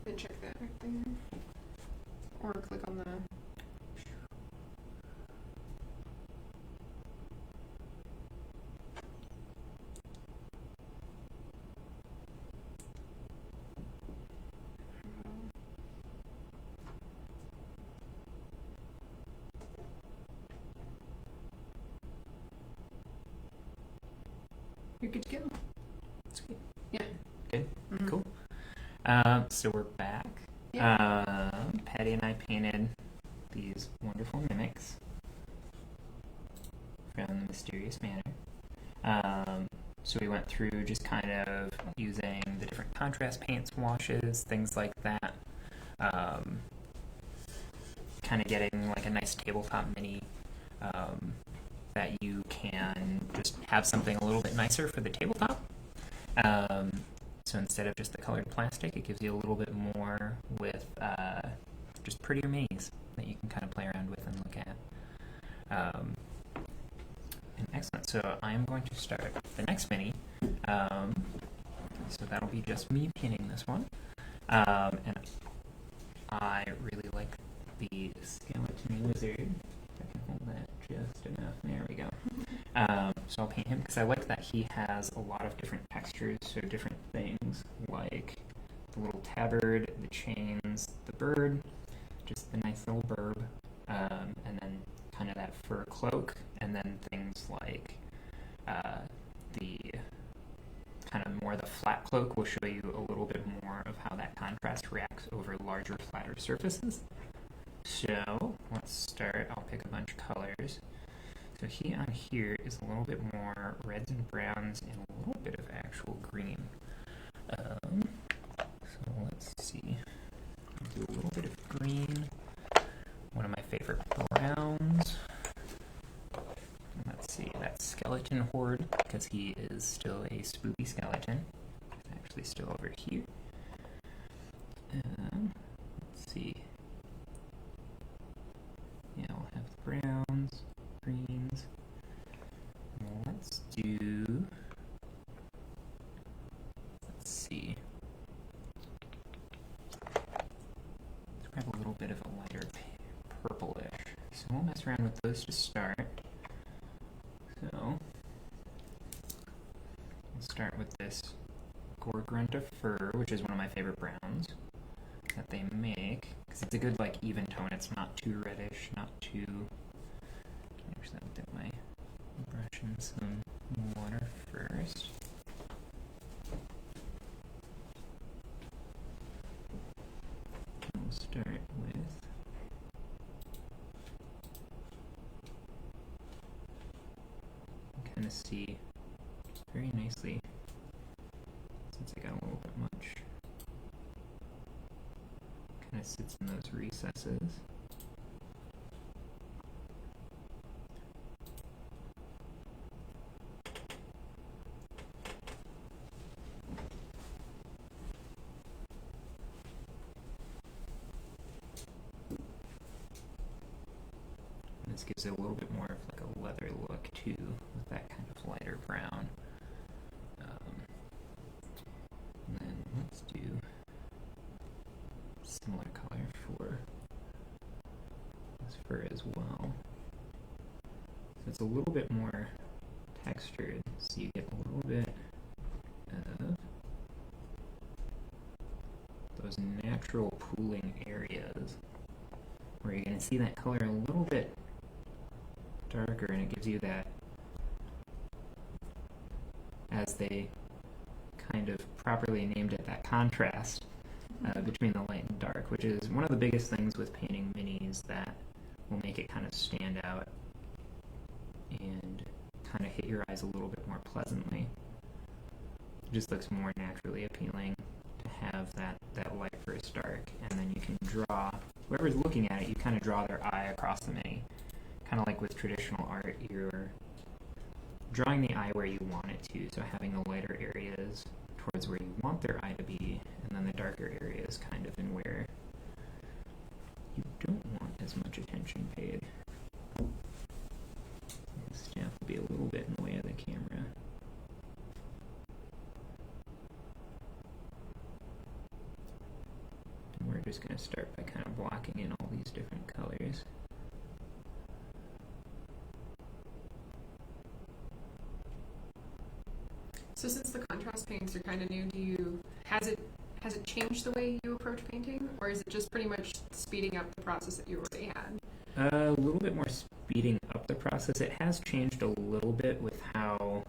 Then check that right there. Or click on the... You're good to go. Sweet. Yeah. Good. Mm-hmm. Cool. So we're back. Yeah. Patty and I painted these wonderful mimics from the Mysterious Manor. So we went through just kind of using the different contrast paints, washes, things like that. Kind of getting like a nice tabletop mini that you can just have something a little bit nicer for the tabletop. So instead of just the colored plastic, it gives you a little bit more with just prettier minis that you can kind of play around with and look at. And excellent. So I'm going to start the next mini. So that'll be just me painting this one. And I really like the Skeleton Wizard. If I can hold that just enough. There we go. So I'll paint him because I like that he has a lot of different textures, so different things like the little tabard, the chains, the bird, just the nice little burb, and then kind of that fur cloak, and then things like the kind of more the flat cloak will show you a little bit more of how that contrast reacts over larger, flatter surfaces. So let's start. I'll pick a bunch of colors. So he on here is a little bit more reds and browns and a little bit of actual green. So let's see. I'll do a little bit of green. One of my favorite browns. Let's see, that's Skeleton Horde, because he is still a spooky skeleton. He's actually still over here. Let's see. Yeah, we'll have the browns, greens. Let's do... Let's see. Let's grab a little bit of a lighter purplish. So we'll mess around with those to start. So, we'll start with this Gorgrunta Fur, which is one of my favorite browns that they make, because it's a good, like, even tone. It's not too reddish, not too... Actually, I'll dip my brush in some water first. We'll start with... kind of see very nicely, since I got a little bit much, kind of sits in those recesses. And this gives it a little bit more of like a leather look too, with that kind of lighter brown. And then let's do similar color for this fur as well. So it's a little bit more textured, so you get a little bit of those natural pooling areas where you're going to see that color a little bit darker, and it gives you that, as they kind of properly named it, that contrast between the light and dark, which is one of the biggest things with painting minis that will make it kind of stand out and kind of hit your eyes a little bit more pleasantly. It just looks more naturally appealing to have that light versus dark, and then you can draw, whoever's looking at it, you kind of draw their eye across the mini. Kind of like with traditional art, you're drawing the eye where you want it to, so having the lighter areas towards where you want their eye to be, and then the darker areas kind of in where you don't want as much attention paid. The staff will be a little bit in the way of the camera. just going to start by kind of blocking in all these different colors. So since the contrast paints are kind of new, has it changed the way you approach painting, or is it just pretty much speeding up the process that you already had? A little bit more speeding up the process. It has changed a little bit with how,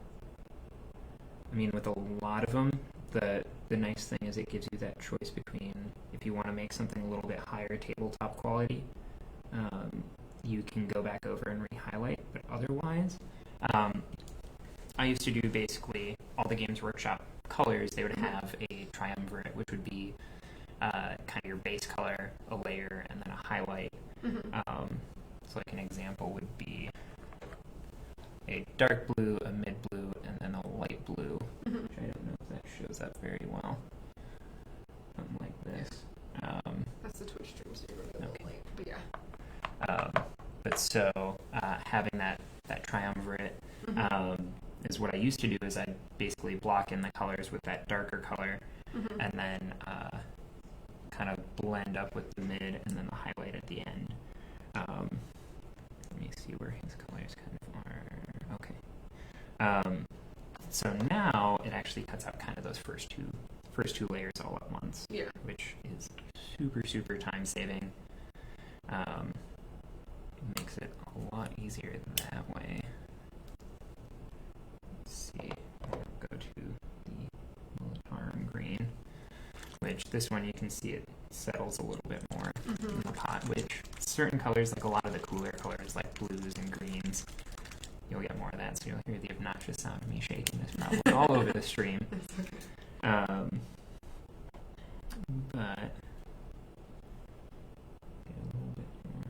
with a lot of them, the nice thing is it gives you that choice between, if you want to make something a little bit higher tabletop quality, you can go back over and re-highlight, but otherwise, I used to do basically all the Games Workshop colors. They would have a triumvirate, which would be kind of your base color, a layer, and then a highlight. So like an example would be a dark blue, a mid blue, and then a light blue, which I don't know if that shows up very well. Something like this. That's the Twitch stream, so you're going to Okay. late, but yeah. But so having that triumvirate is what I used to do. Is I basically block in the colors with that darker color, and then kind of blend up with the mid and then the highlight at the end. Let me see where his colors kind of are. Okay. So now it actually cuts out kind of those first two layers all at once, which is super time saving. Makes it a lot easier that way. Let's see. I'll go to the Militarum green, which this one you can see it settles a little bit more in the pot, which certain colors, like a lot of the cooler colors like blues and greens, you'll get more of that, so you'll hear the obnoxious sound of me shaking this probably all over the stream. But get a little bit more.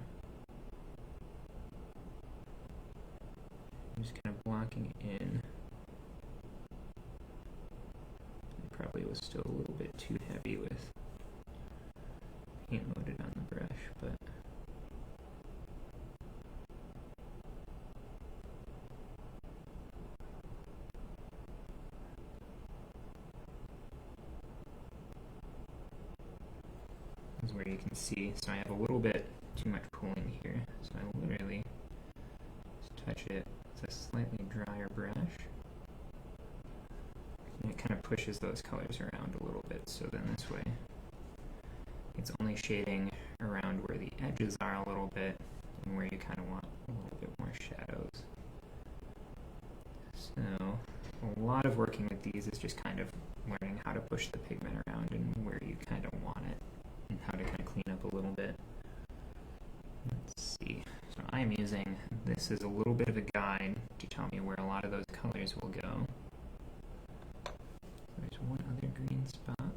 I'm just kind of blocking in. It probably was still a little bit too heavy with paint loaded on the brush, but this is where you can see. So I have a little bit too much pooling here, so I literally just touch it with a slightly drier brush. And it kind of pushes those colors around a little bit, so then this way it's only shading around where the edges are a little bit and where you kind of want a little bit more shadows. So a lot of working with these is just kind of learning how to push the pigment around and where you kind of want it and how to kind of clean up a little bit. Let's see. So I am using this as a little bit of a guide to tell me where a lot of those colors will go. There's one other green spot,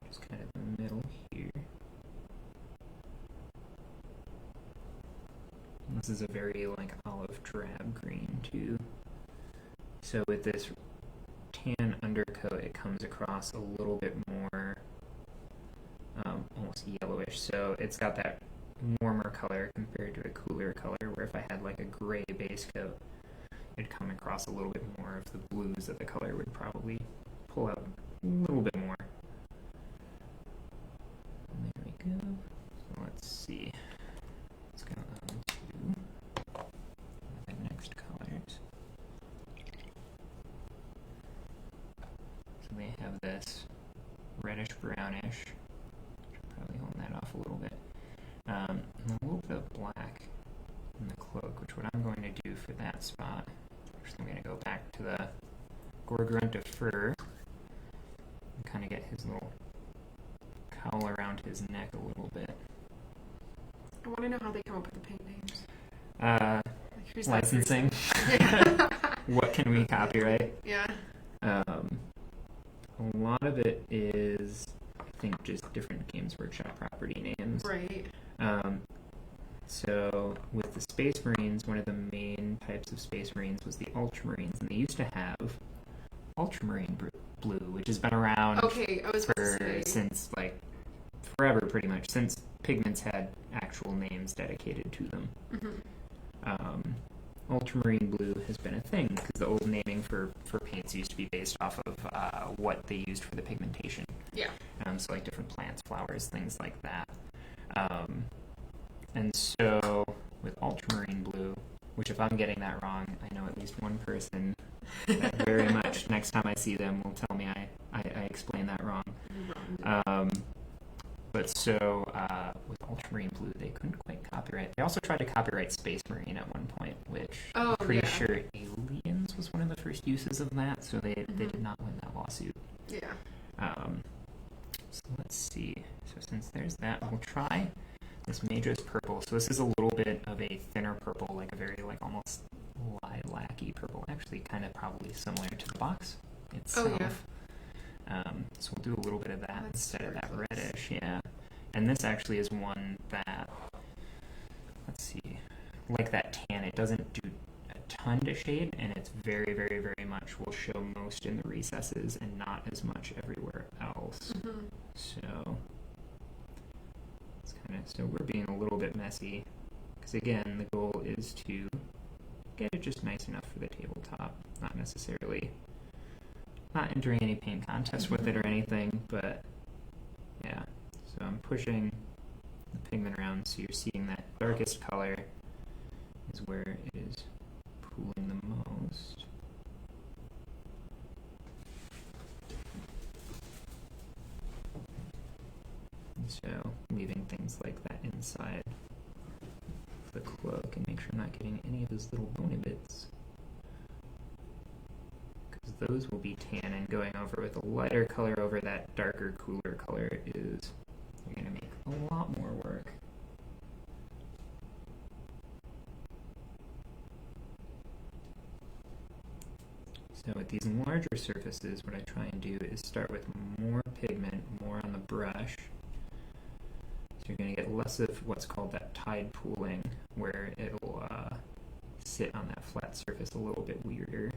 just kind of in the middle here. And this is a very like olive drab green too. So with this tan undercoat, it comes across a little bit more almost yellowish. So it's got that warmer color compared to a cooler color, where if I had like a gray base coat, it'd come across a little bit more of the blues that the color would probably pull out a little bit more. And there we go. So let's see. Let's go on to the next colors. So they have this reddish brownish. Should probably hold that off a little bit. And a little bit of black in the cloak, which what I'm going to do for that spot, actually I'm going to go back to the Gorgrunt of Fur and kind of get his little cowl around his neck a little bit. I want to know how they come up with the paint names. Like, Licensing. What can we copyright? Yeah. A lot of it is, I think, just different Games Workshop property names. Right. So with the Space Marines, one of the main types of Space Marines was the Ultramarines, and they used to have Ultramarine blue, which has been around since like forever, pretty much, since pigments had actual names dedicated to them. Ultramarine blue has been a thing because the old naming for paints used to be based off of what they used for the pigmentation. Yeah. So like different plants, flowers, things like that. And so with ultramarine blue, which if I'm getting that wrong, I know at least one person that very much next time I see them will tell me I explained that wrong. But so with ultramarine blue, they couldn't quite copyright. They also tried to copyright space marine at one point, which I'm pretty sure aliens was one of the first uses of that, so they did not win that lawsuit. Yeah. So let's see. So since there's that, we'll try this Mage's purple. So this is a little bit of a thinner purple, like a very like almost lilac-y purple. Actually, kind of probably similar to the box itself. Oh, yeah. So we'll do a little bit of that instead of that reddish, yeah. And this actually is one that, let's see, like that tan, it doesn't do a ton to shade, and it's very, very, very much will show most in the recesses and not as much everywhere else. Mm-hmm. So it's so we're being a little bit messy, because again, the goal is to get it just nice enough for the tabletop, not necessarily not entering any paint contest with it or anything, but yeah. So I'm pushing the pigment around so you're seeing that darkest color is where it is pooling the most. And so leaving things like that inside the cloak and make sure I'm not getting any of those little bony bits. Those will be tan, and going over with a lighter color over that darker, cooler color is going to make a lot more work. So with these larger surfaces, what I try and do is start with more pigment, more on the brush. So you're going to get less of what's called that tide pooling, where it'll sit on that flat surface a little bit weirder.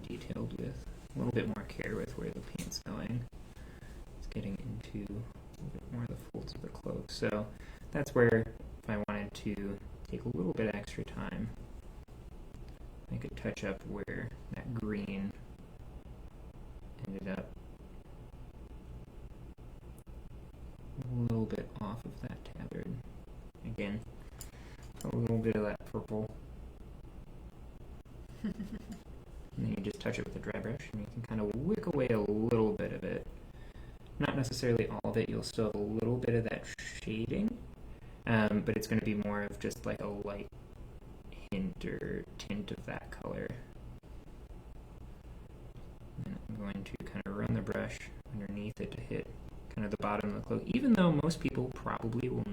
Detailed with a little bit more care with where the paint's going. It's getting into a little bit more of the folds of the cloak. So that's where if I wanted to take a little bit extra time, I could touch up where that green ended up a little bit off of that tabard. Again, a little bit of that purple. And then you just touch it with a dry brush, and you can kind of wick away a little bit of it. Not necessarily all of it, you'll still have a little bit of that shading, but it's going to be more of just like a light hint or tint of that color. And I'm going to kind of run the brush underneath it to hit kind of the bottom of the cloak, even though most people probably will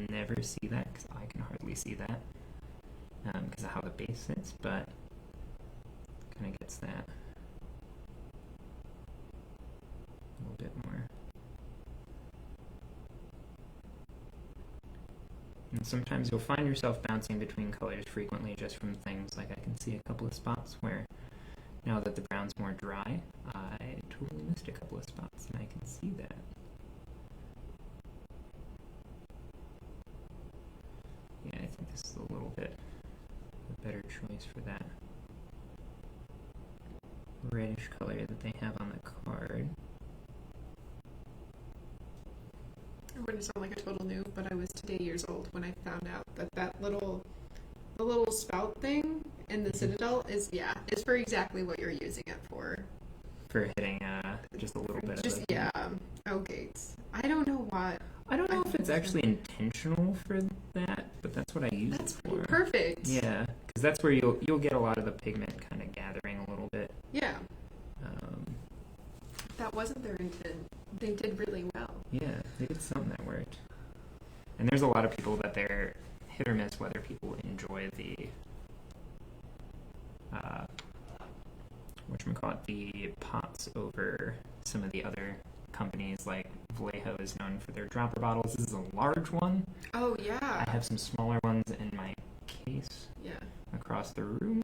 never see that, because I can hardly see that because of how the base sits, but kind of gets that a little bit more. And sometimes you'll find yourself bouncing between colors frequently just from things like I can see a couple of spots where now that the brown's more dry, I totally missed a couple of spots and I can see that. Yeah, I think this is a little bit a better choice for that reddish color that they have on the card. I wouldn't sound like a total noob, but I was today years old when I found out that the little spout thing in the Citadel is for exactly what you're using it for. For hitting just a little bit of it. Gates. I don't know why. I don't know if it's actually intentional for that, but that's what I use it for. Perfect. Yeah, because that's where you'll get a lot of the pigment kind of gathering a little bit. Yeah. That wasn't their intent. They did really well. Yeah, they did something that worked. And there's a lot of people that they're hit or miss whether people enjoy the the pots over some of the other companies. Like Vallejo is known for their dropper bottles. This is a large one. Oh yeah. I have some smaller ones in my case. Yeah. Across the room.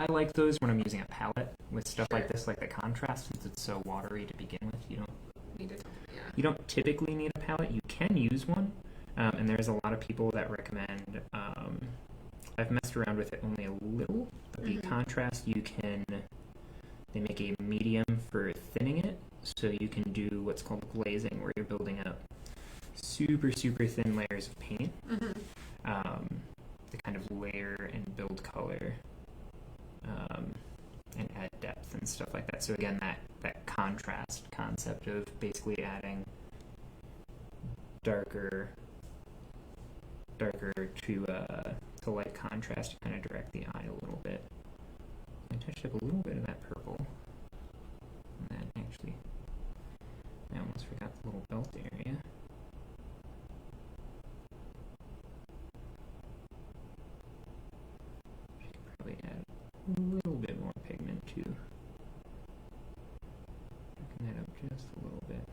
like those when I'm using a palette with stuff Sure. like this, like the contrast, since it's so watery to begin with. Need it. Yeah. You don't typically need a palette. You can use one, and there's a lot of people that recommend. I've messed around with it only a little, but the contrast they make a medium for thinning it, so you can do what's called glazing, where you're building up super, super thin layers of paint to kind of layer and build color and add depth and stuff like that. So again, that contrast concept of basically adding darker to light contrast to kind of direct the eye a little bit. I touched up a little bit of that purple. And then actually, I almost forgot the little belt area. I could probably add a little bit more pigment too. Darken that up just a little bit.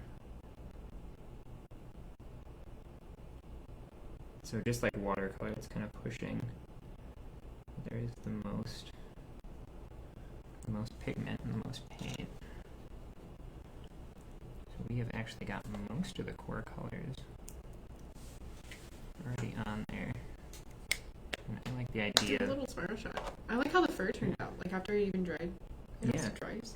So just like watercolor, it's kind of pushing. There is the most pigment and the most paint. So we have actually got most of the core colors already on there. And I like the idea. It's a little spiral shot. I like how the fur turned out. Like after it even dried. It Yeah. dries.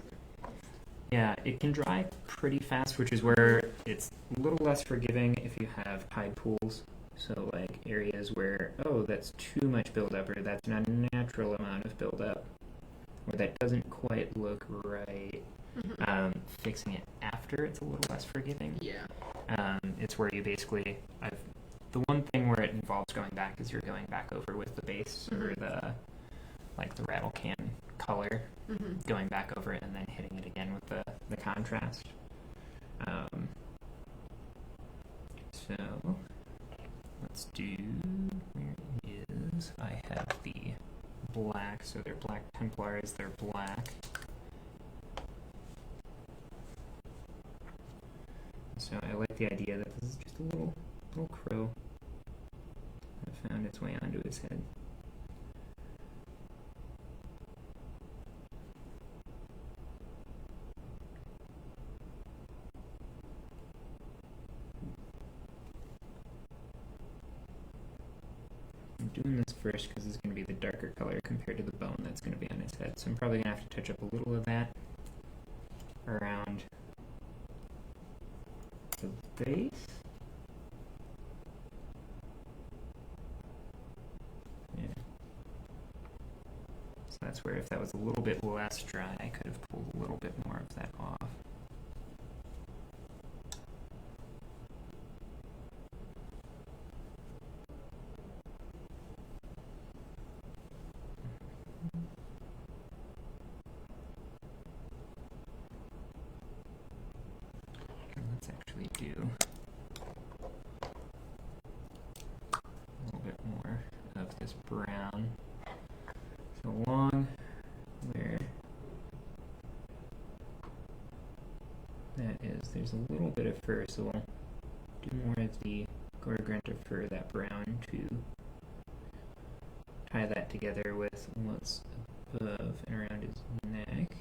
Yeah, it can dry pretty fast, which is where it's a little less forgiving if you have tide pools. So like areas where, that's too much buildup, or that's not a natural amount of buildup, or that doesn't quite look right. Fixing it after, it's a little less forgiving. Yeah. It's where you basically, the one thing where it involves going back is you're going back over with the base or the rattle can color, going back over it and then hitting it again with the contrast. So let's do, where is, I have the black, so they're black Templars, they're black. So I like the idea that this is just a little crow that found its way onto his head. I'm doing this first because it's going to be the darker color compared to the bone that's going to be on his head. So I'm probably going to have to touch up a little of that around the base. Yeah. So that's where if that was a little bit less dry, I could have pulled a little bit more of that off. Let's actually do a little bit more of this brown. So along where that is, there's a little bit of fur, so we'll do more of the gore grunt of fur, that brown, to tie that together with what's above and around his neck.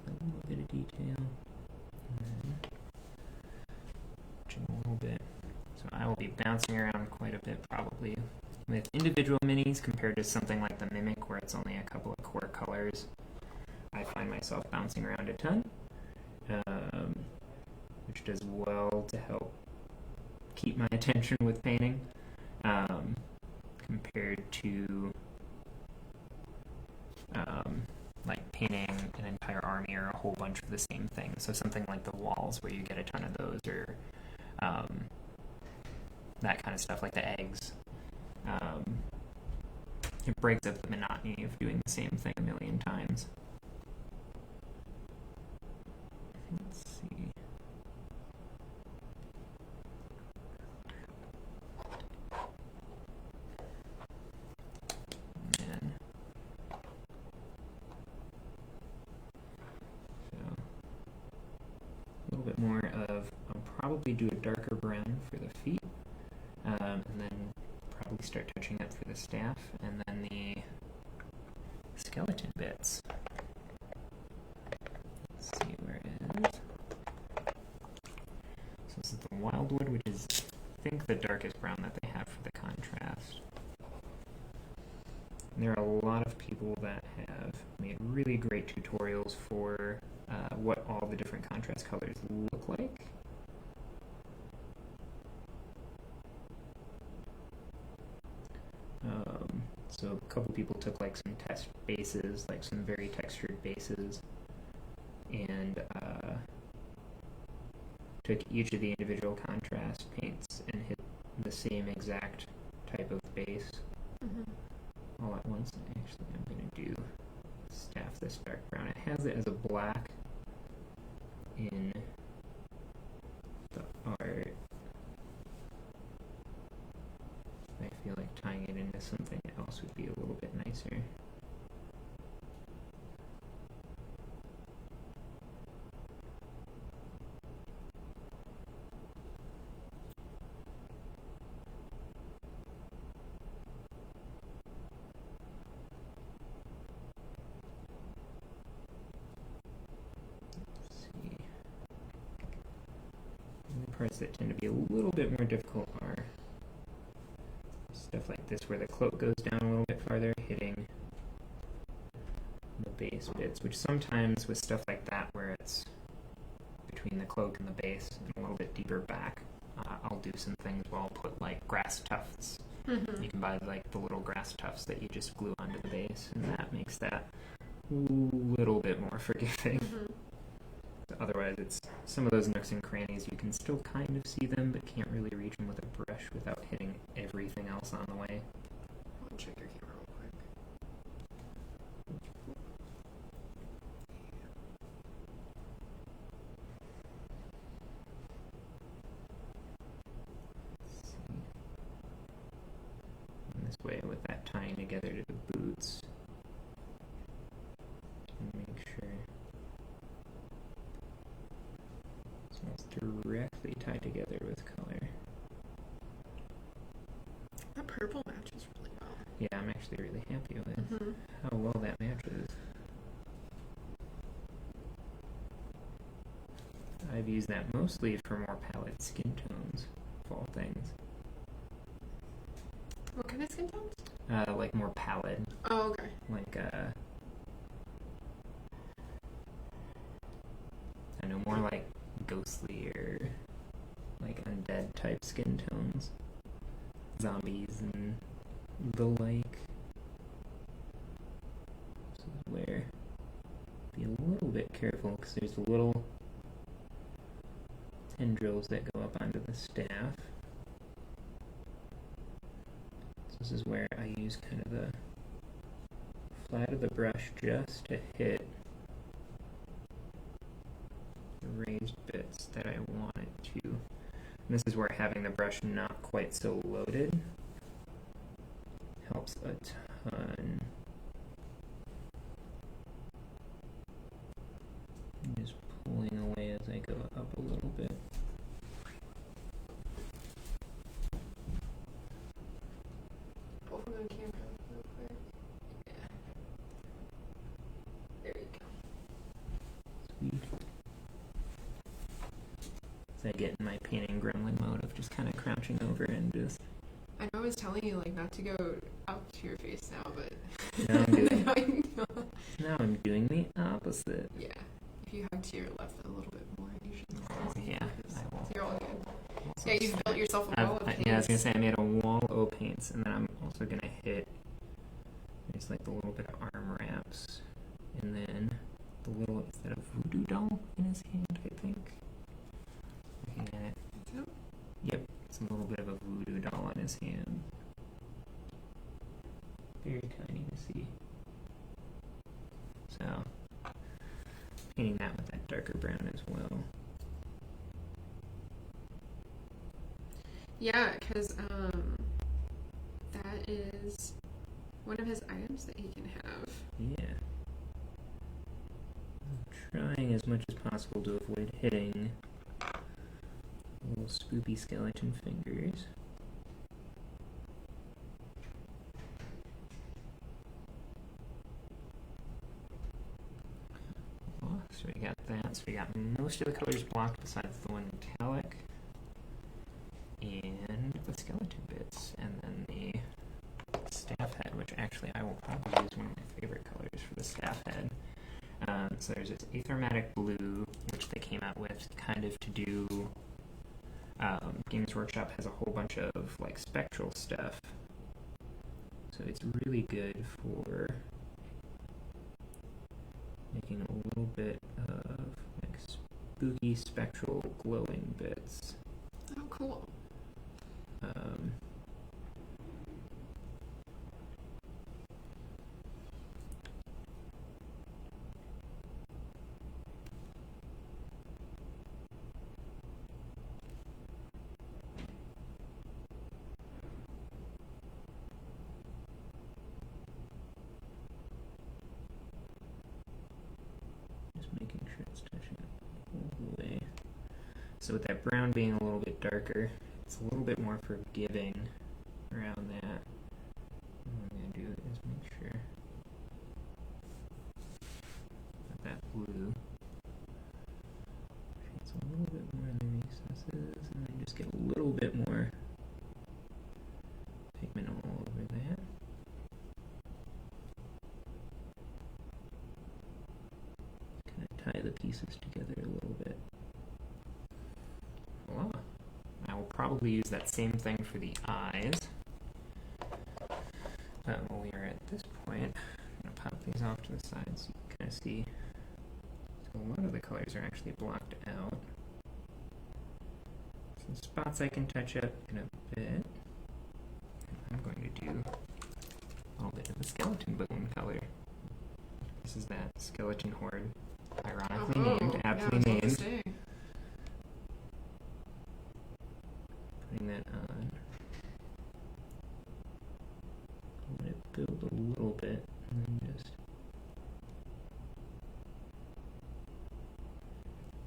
A little bit of detail. And then a little bit. So I will be bouncing around quite a bit probably with individual minis compared to something like the Mimic where it's only a couple of core colors. I find myself bouncing around a ton, which does well to help keep my attention with painting, compared to like painting an entire army or a whole bunch of the same thing. So something like the walls where you get a ton of those, or that kind of stuff, like the eggs. It breaks up the monotony of doing the same thing a million times. Let's see. And so a little bit more of, I'll probably do a darker brown for the feet, and then probably start touching up for the staff, and then the skeleton bits. Let's see where it is. So this is the wildwood, which is, I think, the darkest brown that they have for the contrast. And there are a lot of people that have made really great tutorials for what all the different contrast colors look like. So a couple people took like some test bases, like some very textured bases, and took each of the individual contrast paints and hit the same exact type of base all at once. Actually, I'm going to do staff this dark brown. It has it as a black in the art. I feel like tying it into something else would be a little bit nicer. Let's see. And the parts that tend to be a little bit more difficult are stuff like this, where the cloak goes down a little bit farther, hitting the base bits, which sometimes with stuff like that, where it's between the cloak and the base and a little bit deeper back, I'll do some things where I'll put like grass tufts. You can buy like the little grass tufts that you just glue onto the base, and that makes that a little bit more forgiving. Otherwise, it's some of those nooks and crannies, you can still kind of see them, but can't really reach them with a brush without hitting everything else on the way. I'll check your camera real quick. Let's see. And this way, with that tying together to the boots, and make sure it's directly tied together with color. That purple matches really well. Yeah, I'm actually really happy with how well that matches. I've used that mostly for more pallid skin tones, of all things. What kind of skin tones? Like more pallid. Oh, okay. Like, I know, more like ghostly or like undead type skin tones. Zombies and the like. This is where be a little bit careful, because there's little tendrils that go up onto the staff. So this is where I use kind of the flat of the brush just to hit the raised bits that I want it to. And this is where having the brush not quite so loaded helps a ton. Just pulling away as I go up a little bit. Pull from the camera real quick. Yeah. There you go. Sweet. So I get in my painting gremlin mode of just kind of crouching over and just... I know I was telling you like not to go up to your face now, but Now I'm doing, now I'm not. now I'm doing the opposite. Yeah. If you hug to your left a little bit more, you should. Yeah, I will. You're all good. Yeah, you've built yourself a wall of paints. Yeah, I was going to say I made a wall of paints, and then I'm also going to hit, there's like the little bit of arm wraps, and then the little, is that a voodoo doll in his hand, I think? Looking at it. Yep, it's a little bit of a voodoo doll in his hand. Very tiny to see. So, painting that with that darker brown as well. Yeah, because that is one of his items that he can have. Yeah. I'm trying as much as possible to avoid hitting little spoopy skeleton fingers. So we got that. So we got most of the colors blocked besides the one metallic. And the skeleton bits. And then the staff head, which actually I will probably use one of my favorite colors for the staff head. So there's this Aethermatic Blue, which they came out with kind of to do... Games Workshop has a whole bunch of like spectral stuff. So it's really good for making a little bit of like spooky spectral glowing bits. Oh, cool. Just making sure it's touching all the way. So with that brown being a little bit darker, it's a little bit more forgiving around that. What I'm going to do is make sure that blue shades a little bit more in the recesses, and then just get a little bit more pigment all over that. Kind of tie the pieces together a little bit. Voila. I will probably use that same thing for the eyes. But while we are at this point, I'm going to pop these off to the side so you can kind of see. So a lot of the colors are actually blocked out. Some spots I can touch up in a bit. I'm going to do a little bit of the skeleton balloon color. This is that skeleton horde. Ironically named, aptly named. Putting that on. Let it build a little bit, and then just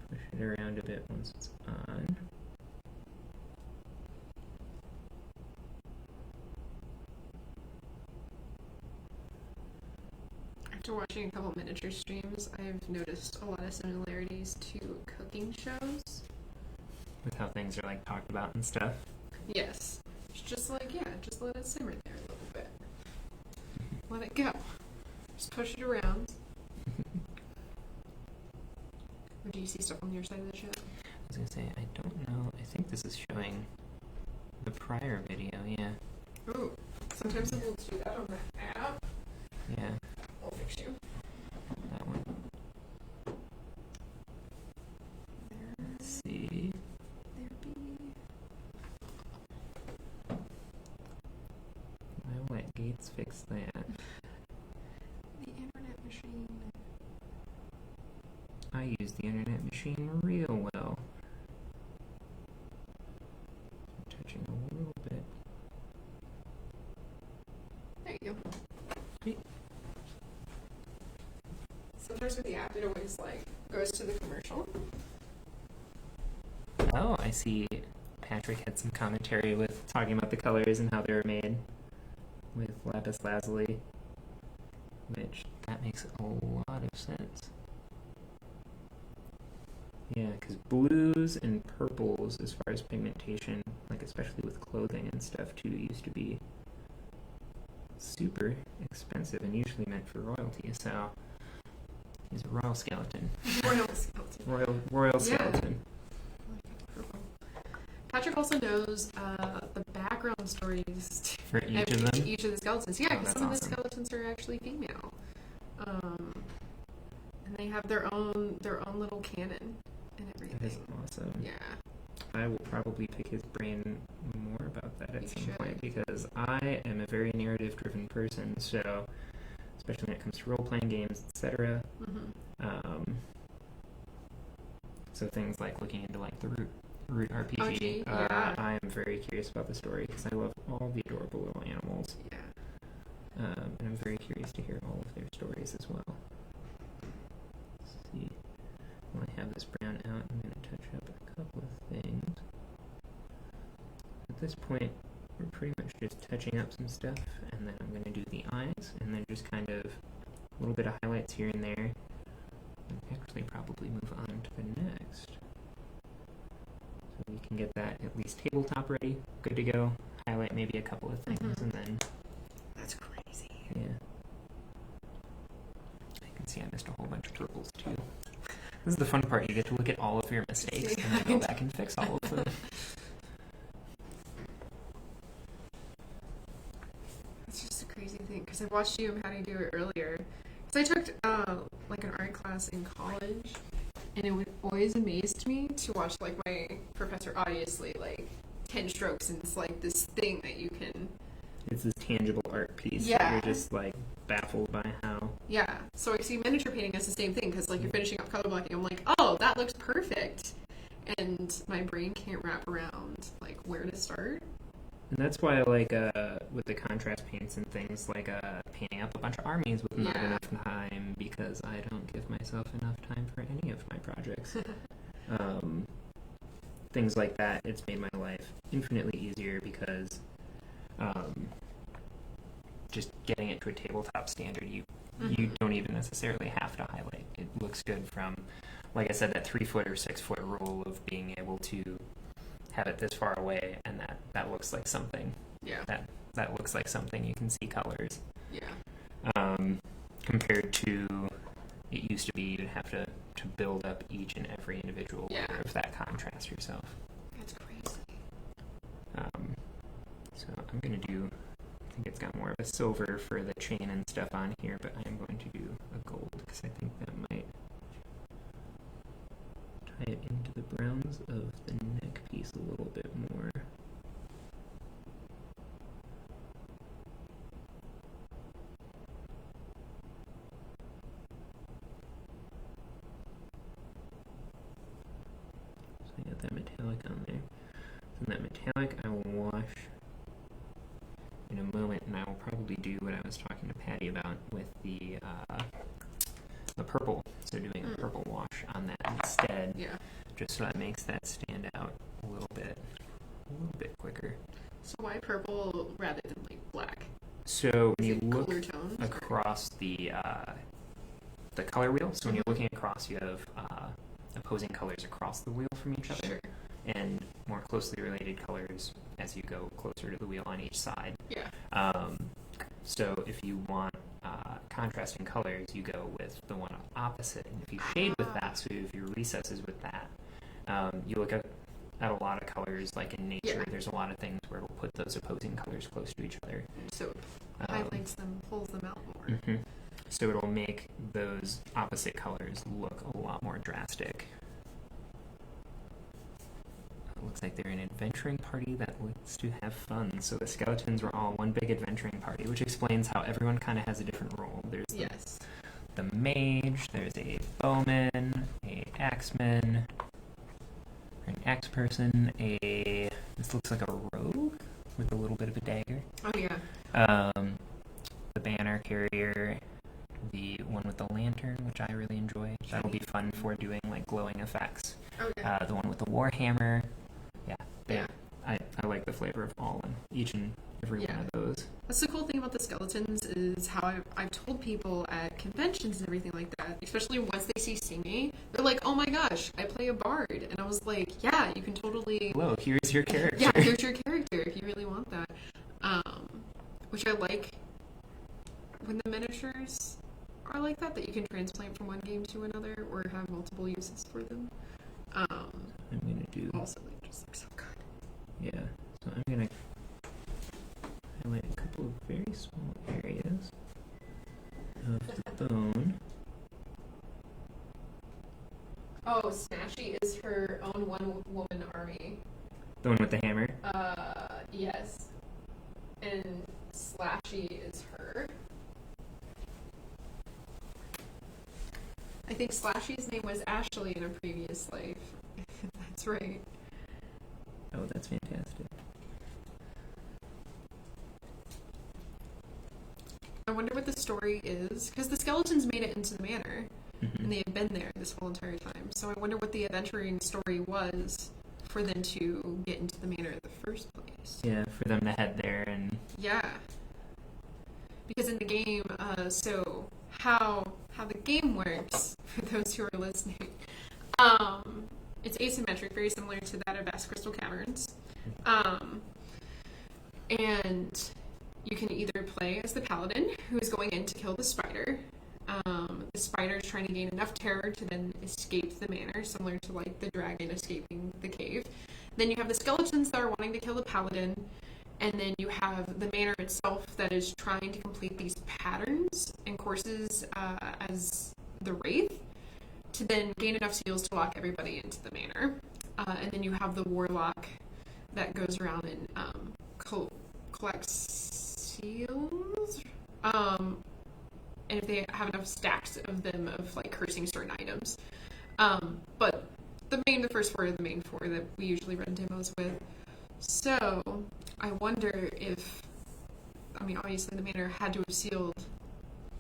push it around a bit once it's on. After watching a couple miniature streams, I've noticed a lot of similarities to cooking shows. With how things are like talked about and stuff. Yes. It's just like, yeah, just let it simmer there a little bit. Let it go. Just push it around. Or do you see stuff on your side of the chat? I was going to say, I don't know. I think this is showing the prior video, yeah. Ooh, sometimes it will do that on the app. Yeah. I'll fix you. That one. Let's see. There be. I'll let Gates fix that. The internet machine. I use the internet machine real well. I'm touching a little bit. There you go. Sweet. Sometimes with the app, it always like goes to the commercial. Oh, I see. Patrick had some commentary with talking about the colors and how they were made with lapis lazuli, which that makes a lot of sense. Yeah, because blues and purples, as far as pigmentation, like especially with clothing and stuff too, used to be super expensive and usually meant for royalty. So he's a royal skeleton. Royal skeleton. Royal skeleton. Patrick also knows the background stories For each of them? Each of the skeletons. Yeah, because that's some of the awesome. skeletons are actually female. And they have their own little canon and everything. That is awesome. Yeah. I will probably pick his brain more about that at You some should. point because I am a very narrative-driven person. So, especially when it comes to role-playing games, etc. Mm-hmm. So things like looking into like the root RPG. yeah. I am very curious about the story because I love all the adorable little animals. Yeah. And I'm very curious to hear all of their stories as well. Let's see. When I have this brown out, I'm going to touch up a couple of things. At this point, we're pretty much just touching up some stuff, and then I'm going to do the eyes, and then just kind of a little bit of highlights here and there. And actually probably move on to the next. So we can get that at least tabletop ready, good to go. Highlight maybe a couple of things, and then... That's crazy. Yeah. I can see I missed a whole bunch of purples, too. This is the fun part. You get to look at all of your mistakes and then go back and fix all of them. It's just a crazy thing, because I watched you and Patty do it earlier. Because I took like an art class in college, and it would always amazed me to watch like my professor, obviously, like 10 strokes, and it's like this thing that you can... It's this tangible art piece Yeah. that you're just like baffled by how... Yeah, so I see miniature painting as the same thing, because like you're finishing up color blocking, I'm like, oh, that looks perfect, and my brain can't wrap around like where to start. And that's why I like, with the contrast paints and things, like painting up a bunch of armies with not enough time, because I don't give myself enough time for any of my projects. Things like that, it's made my life infinitely easier, because just getting it to a tabletop standard, you don't even necessarily have to highlight. It looks good from, like I said, that 3-foot or 6-foot rule of being able to have it this far away, and that looks like something. Yeah. That looks like something you can see colors. Yeah. Compared to, it used to be you'd have to build up each and every individual layer of that contrast yourself. That's crazy. So I'm going to do, I think it's got more of a silver for the chain and stuff on here, but I am going to do a gold, because I think that might tie it into the browns of the neck piece a little bit more. So I got that metallic on there. So that metallic I will wash in a moment, and I will probably do what I was talking to Patty about with the purple. So doing a purple wash on that instead, just so that makes that stand out a little bit quicker. So why purple rather than like black? So when you look cooler tones, across the color wheel, so when you're looking across, you have opposing colors across the wheel from each other, and more closely related colors as you go closer to the wheel on each side. Yeah. So if you want contrasting colors, you go with the one opposite, and if you shade with that, so if your recesses with that, you look at a lot of colors, like in nature, there's a lot of things where we'll put those opposing colors close to each other. So it highlights them, pulls them out more. Mm-hmm. So it'll make those opposite colors look a lot more drastic. It looks like they're an adventuring party that likes to have fun. So the skeletons were all one big adventuring party, which explains how everyone kind of has a different role. There's the mage, there's a bowman, a axeman, an axe person, this looks like a rogue with a little bit of a dagger. Oh yeah. The banner carrier, the one with the lantern, which I really enjoy. That'll be fun for doing like glowing effects. Okay. The one with the warhammer. I like the flavor of all and each and every one of those. That's the cool thing about the skeletons is how I've told people at conventions and everything like that, especially once they see me, they're like, oh my gosh, I play a bard. And I was like, yeah, you can totally... Hello, here's your character. Yeah, here's your character if you really want that. Which I like when the miniatures are like that you can transplant from one game to another or have multiple uses for them. I'm going to do... Also, they just look so good. Yeah, so I'm going to highlight a couple of very small areas of the bone. Oh, Smashy is her own one-woman army. The one with the hammer? Yes. And Slashy is her. I think Slashy's name was Ashley in a previous life. That's right. Oh, that's fantastic. I wonder what the story is, because the skeletons made it into the manor, and they had been there this whole entire time. So I wonder what the adventuring story was for them to get into the manor in the first place. Yeah, for them to head there and... Yeah. Because in the game, so how the game works for those who are listening. It's asymmetric, very similar to that of Vast Crystal Caverns. And you can either play as the Paladin, who is going in to kill the spider. The spider is trying to gain enough terror to then escape the manor, similar to like the dragon escaping the cave. Then you have the skeletons that are wanting to kill the Paladin. And then you have the manor itself that is trying to complete these patterns and courses as the Wraith to then gain enough seals to lock everybody into the manor. And then you have the warlock that goes around and collects seals. And if they have enough stacks of them of like cursing certain items. But the first four are the main four that we usually run demos with. So I wonder if, obviously the manor had to have sealed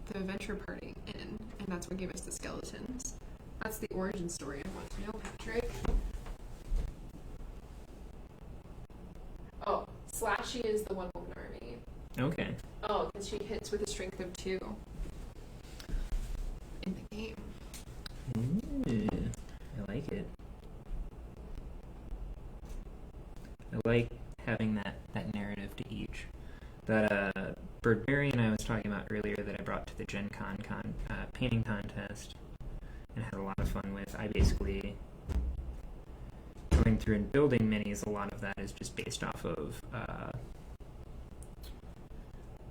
the adventure party in, and that's what gave us the skeletons. That's the origin story I want to know, Patrick. Oh, Slashy is the one-woman army. Okay. Oh, because she hits with a strength of 2 in the game. Ooh, I like it. I like having that narrative to each. That Birdarian I was talking about earlier that I brought to the Gen Con painting contest and had a lot of fun with. I basically, going through and building minis, a lot of that is just based off of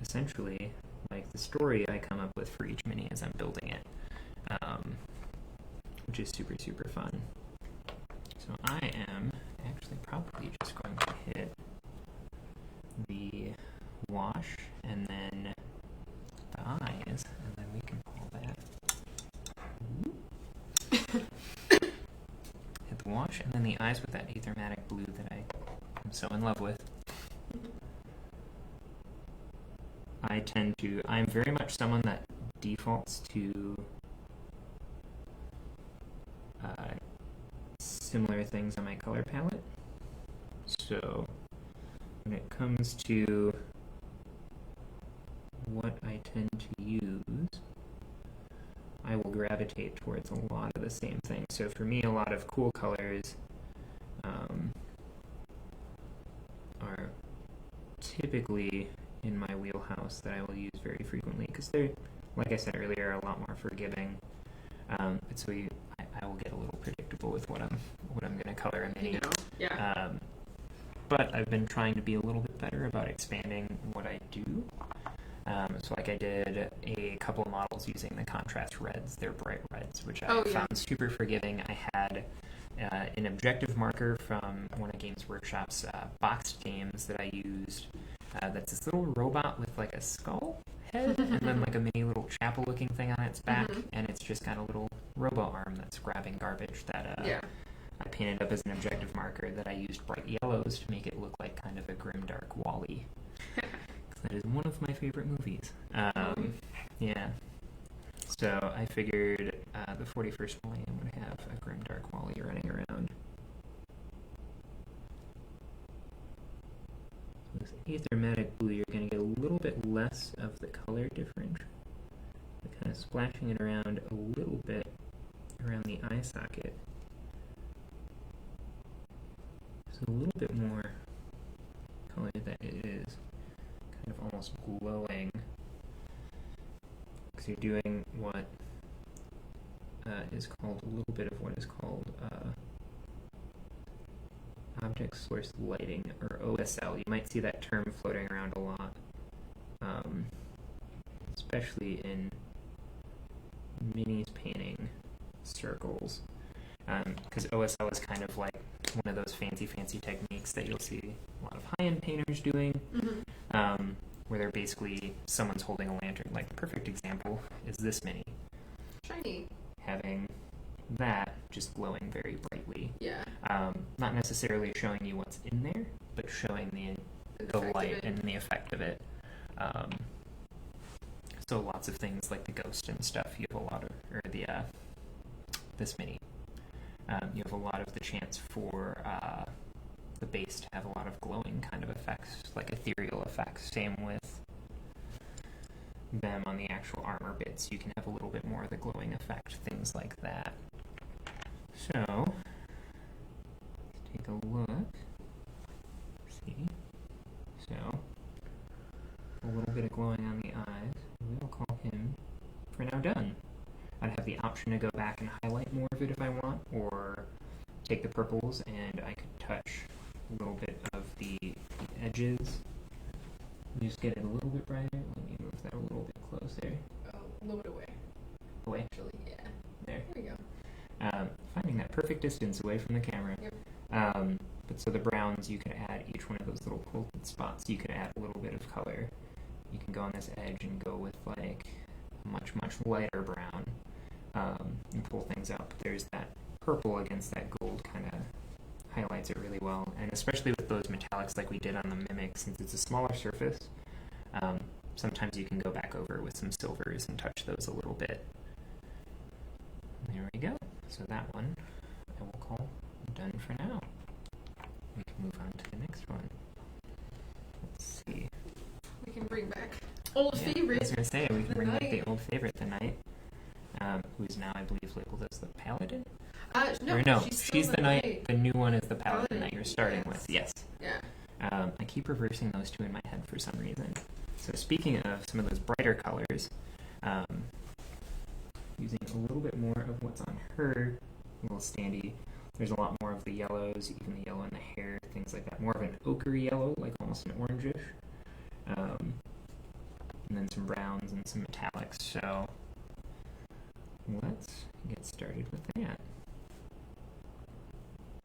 essentially like the story I come up with for each mini as I'm building it, which is super, super fun. So I am actually probably just going to hit the wash and then the eyes, and then we can pull that. Hit the wash and then the eyes with that aethermatic blue that I'm so in love with. I'm very much someone that defaults to similar things on my color palette. So when it comes to what I tend to use, I will gravitate towards a lot of the same things. So for me, a lot of cool colors are typically in my wheelhouse that I will use very frequently because they're, like I said earlier, a lot more forgiving. But so I will get a little predictable with what I'm going to color in mini. Yeah. But I've been trying to be a little bit better about expanding what I do. So like I did a couple of models using the contrast reds, they're bright reds, which I found super forgiving. I had an objective marker from one of Games Workshop's boxed games that I used. That's this little robot with like a skull head and then like a mini little chapel looking thing on its back, and it's just got a little robo arm that's grabbing garbage that I painted up as an objective marker that I used bright yellows to make it look like kind of a grimdark Wall-E. That is one of my favorite movies. Yeah. So I figured the 41st volume would have a grimdark Wall-E running around. This aethermatic blue, you're going to get a little bit less of the color differential. Kind of splashing it around a little bit around the eye socket. So a little bit more color that it is kind of almost glowing. Because you're doing what is called a little bit of what is called object source lighting, or OSL. You might see that term floating around a lot, especially in minis painting circles, because OSL is kind of like one of those fancy techniques that you'll see a lot of high-end painters doing, where they're basically, someone's holding a lantern. Like, the perfect example is this mini. Shiny. Having that just glowing very brightly. Yeah. Not necessarily showing you what's in there, but showing the light and the effect of it. So lots of things like the ghost and stuff, you have a lot of, or this mini, you have a lot of the chance for the base to have a lot of glowing kind of effects, like ethereal effects. Same with them on the actual armor bits, you can have a little bit more of the glowing effect, things like that. So, let's take a look. See? So, a little bit of glowing on the eyes. We'll call him for now done. I'd have the option to go back and highlight more of it if I want, or take the purples and I could touch a little bit of the edges. Just get it a little bit brighter. Let me move that a little bit closer. Oh, a little bit away. Away? Actually, yeah. There. There we go. Finding that perfect distance away from the camera. Yep. But so the browns, you could add each one of those little quilted spots. You could add a little bit of color. You can go on this edge and go with like a much, much lighter brown and pull things up. There's that purple against that gold kind of highlights it really well. And especially with those metallics like we did on the Mimic, since it's a smaller surface, sometimes you can go back over with some silvers and touch those a little bit. There we go. So that one I will call done for now. We can move on to the next one. Let's see. We can bring back old I was favorite. going to say, we can bring back the Knight. old favorite, the Knight, who is now, I believe, labeled as the Paladin? No, Or no, she's she's still the Knight. The new one is the Paladin Paladin, that you're starting yes. with. Yes. Yeah. I keep reversing those two in my head for some reason. So speaking of some of those brighter colors, using a little bit more of what's on her little standee. There's a lot more of the yellows, even the yellow in the hair, things like that. More of an ochre yellow, like almost an orangish. And then some browns and some metallics. So let's get started with that.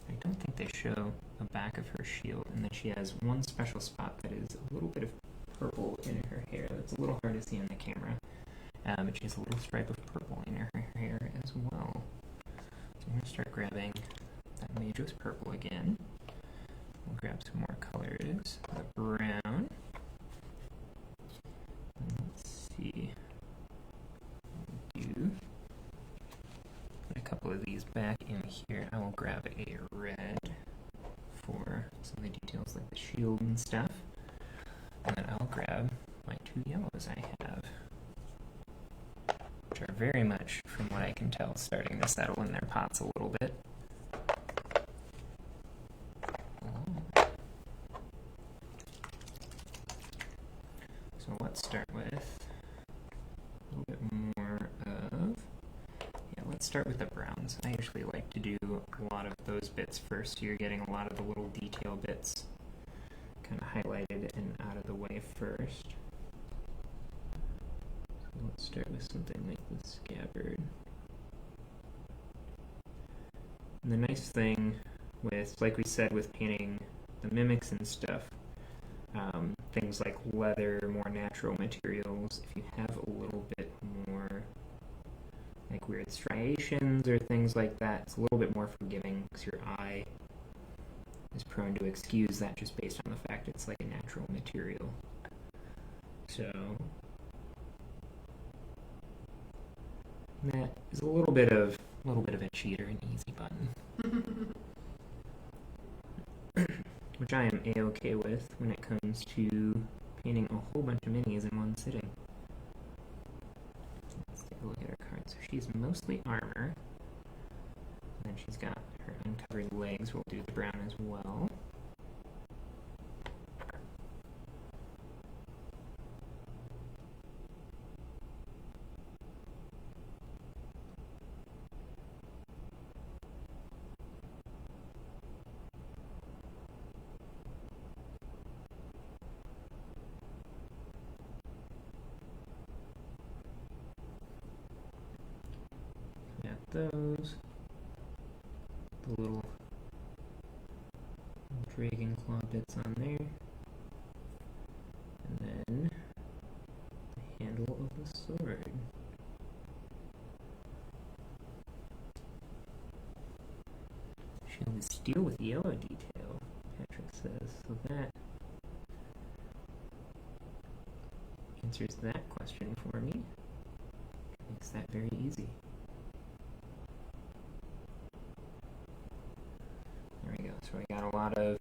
I don't think they show the back of her shield, and then she has one special spot that is a little bit of purple in her hair. That's a little hard to see on the camera. But she has a little stripe of purple in her hair as well. So I'm going to start grabbing that Mage's purple again. We'll grab some more colors. The brown. And let's see. Do put a couple of these back in here. I will grab a red for some of the details like the shield and stuff. And then I'll grab my two yellows I have, which are very much, from what I can tell, starting to settle in their pots a little bit. So let's start with a little bit more of, let's start with the browns. I usually like to do a lot of those bits first, so you're getting a lot of the little detail bits kind of highlighted and out of the way first. So let's start with something like the scabbard. And the nice thing with, like we said, with painting the mimics and stuff, things like leather, more natural materials, if you have a little bit more like weird striations or things like that, it's a little bit more forgiving because your eye is prone to excuse that just based on the fact it's like a natural material. So that is a little bit of a cheater and easy button. Which I am a-okay with when it comes to painting a whole bunch of minis in one sitting. Let's take a look at her card. So she's mostly armor. And then she's got her uncovered legs. We'll do the brown as well. Those, the little dragon claw bits on there, and then the handle of the sword. Shield is steel with yellow detail, Patrick says, so that answers that question for me. Makes that very easy. There we go. So we got a lot of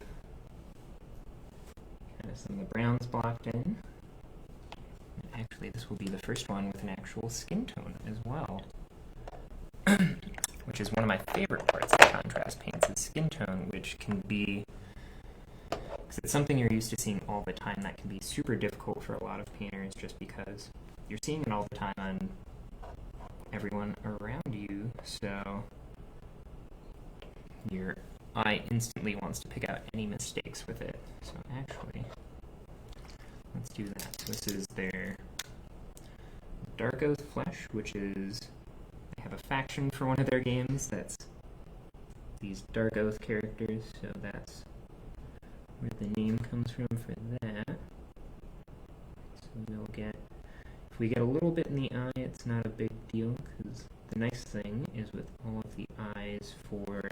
kind of some of the browns blocked in. actually this will be the first one with an actual skin tone as well. Which is one of my favorite parts of contrast paints, is skin tone, which can be, because it's something you're used to seeing all the time, that can be super difficult for a lot of painters just because you're seeing it all the time on everyone around you, so your eye instantly wants to pick out any mistakes with it. So actually, let's do that. So this is their Dark Oath Flesh, which is, they have a faction for one of their games that's these Dark Oath characters, so that's where the name comes from for that. So we'll get, if we get a little bit in the eye, it's not a big deal, because the nice thing is with all of the eyes for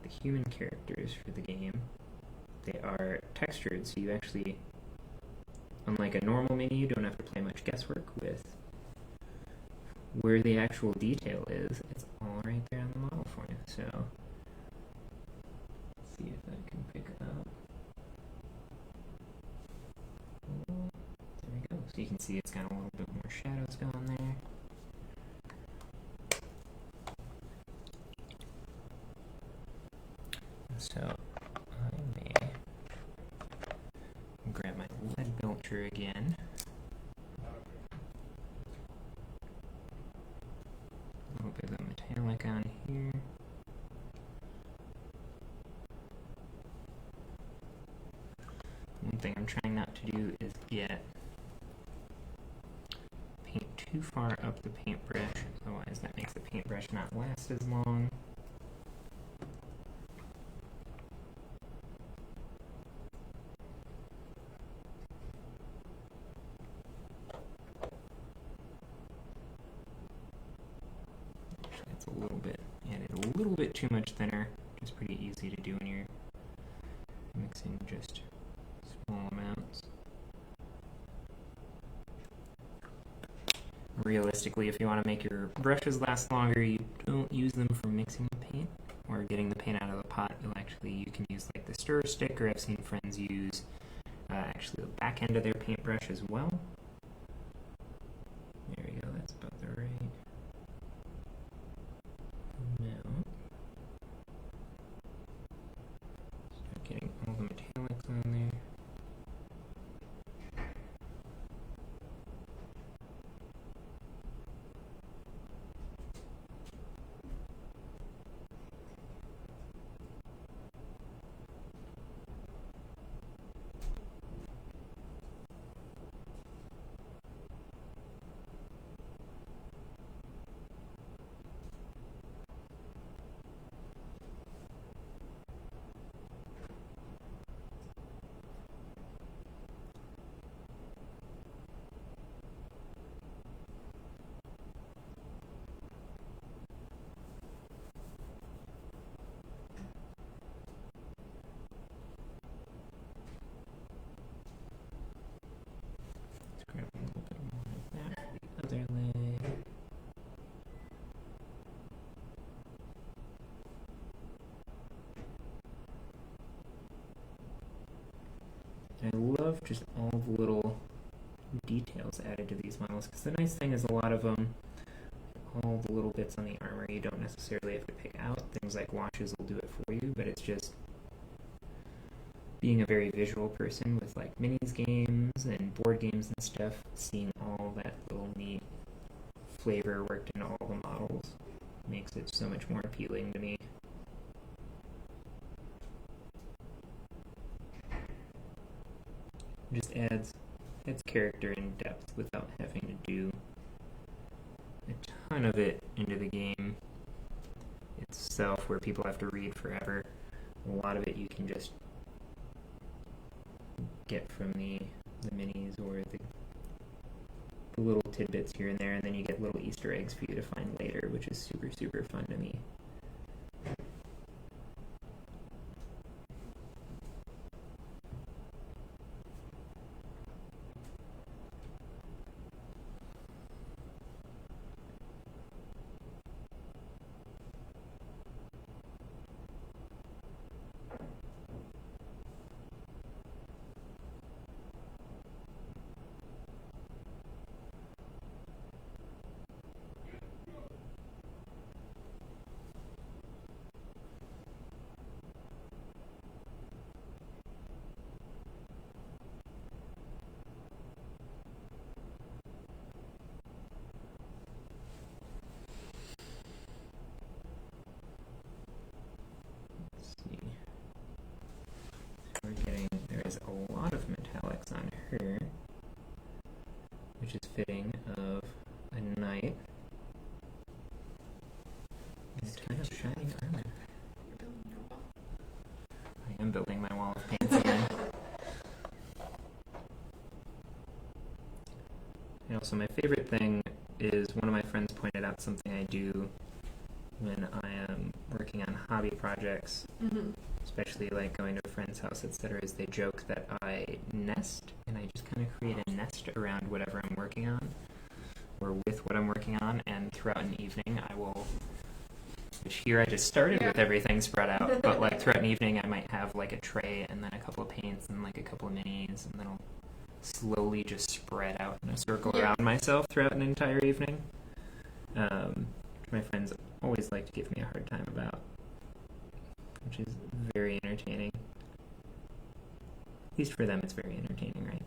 the human characters for the game, they are textured, so you actually, unlike a normal mini, you don't have to play much guesswork with where the actual detail is. It's all right there on the model for you. So let's see if I can pick up. Oh, there we go. So you can see it's got a little bit more shadows going there. So I may grab my lead belcher again. A little bit of metallic on here. One thing I'm trying not to do is get paint too far up the paintbrush, otherwise that makes the paintbrush not last as long. It's a little bit, added a little bit too much thinner, which is pretty easy to do when you're mixing just small amounts. Realistically, if you want to make your brushes last longer, you don't use them for mixing the paint or getting the paint out of the pot. You can use like the stir stick, or I've seen friends use actually the back end of their paintbrush as well. There we go, that's about the right amount. Start getting all the metallics on there. Let's grab a little bit more of that for the other leg. And I love just all the little details added to these models, because the nice thing is a lot of them, all the little bits on the armor, you don't necessarily have to pick out. Things like watches will do it for you, but it's just being a very visual person with like minis games and board games and stuff, seeing all that little neat flavor worked into all the models makes it so much more appealing to me. Just adds character and depth without having to do a ton of it into the game itself, where people have to read forever. A lot of it you can just get from the minis or the little tidbits here and there, and then you get little Easter eggs for you to find later, which is super, super fun to me. her, which is fitting of a knight. It's kind of shining armor. You're building your wall. I am building my wall of paints again. And also, my favorite thing is one of my friends pointed out something I do when I am working on hobby projects, especially like going to a friend's house, etc., is they joke that I nest, and I just kind of create a nest around whatever I'm working on, or with what I'm working on, and throughout an evening I will, which here I just started with everything spread out, but like throughout an evening I might have like a tray and then a couple of paints and like a couple of minis, and then I'll slowly just spread out in a circle around myself throughout an entire evening. Which my friends always like to give me a hard time about, which is very entertaining. At least for them it's very entertaining, right?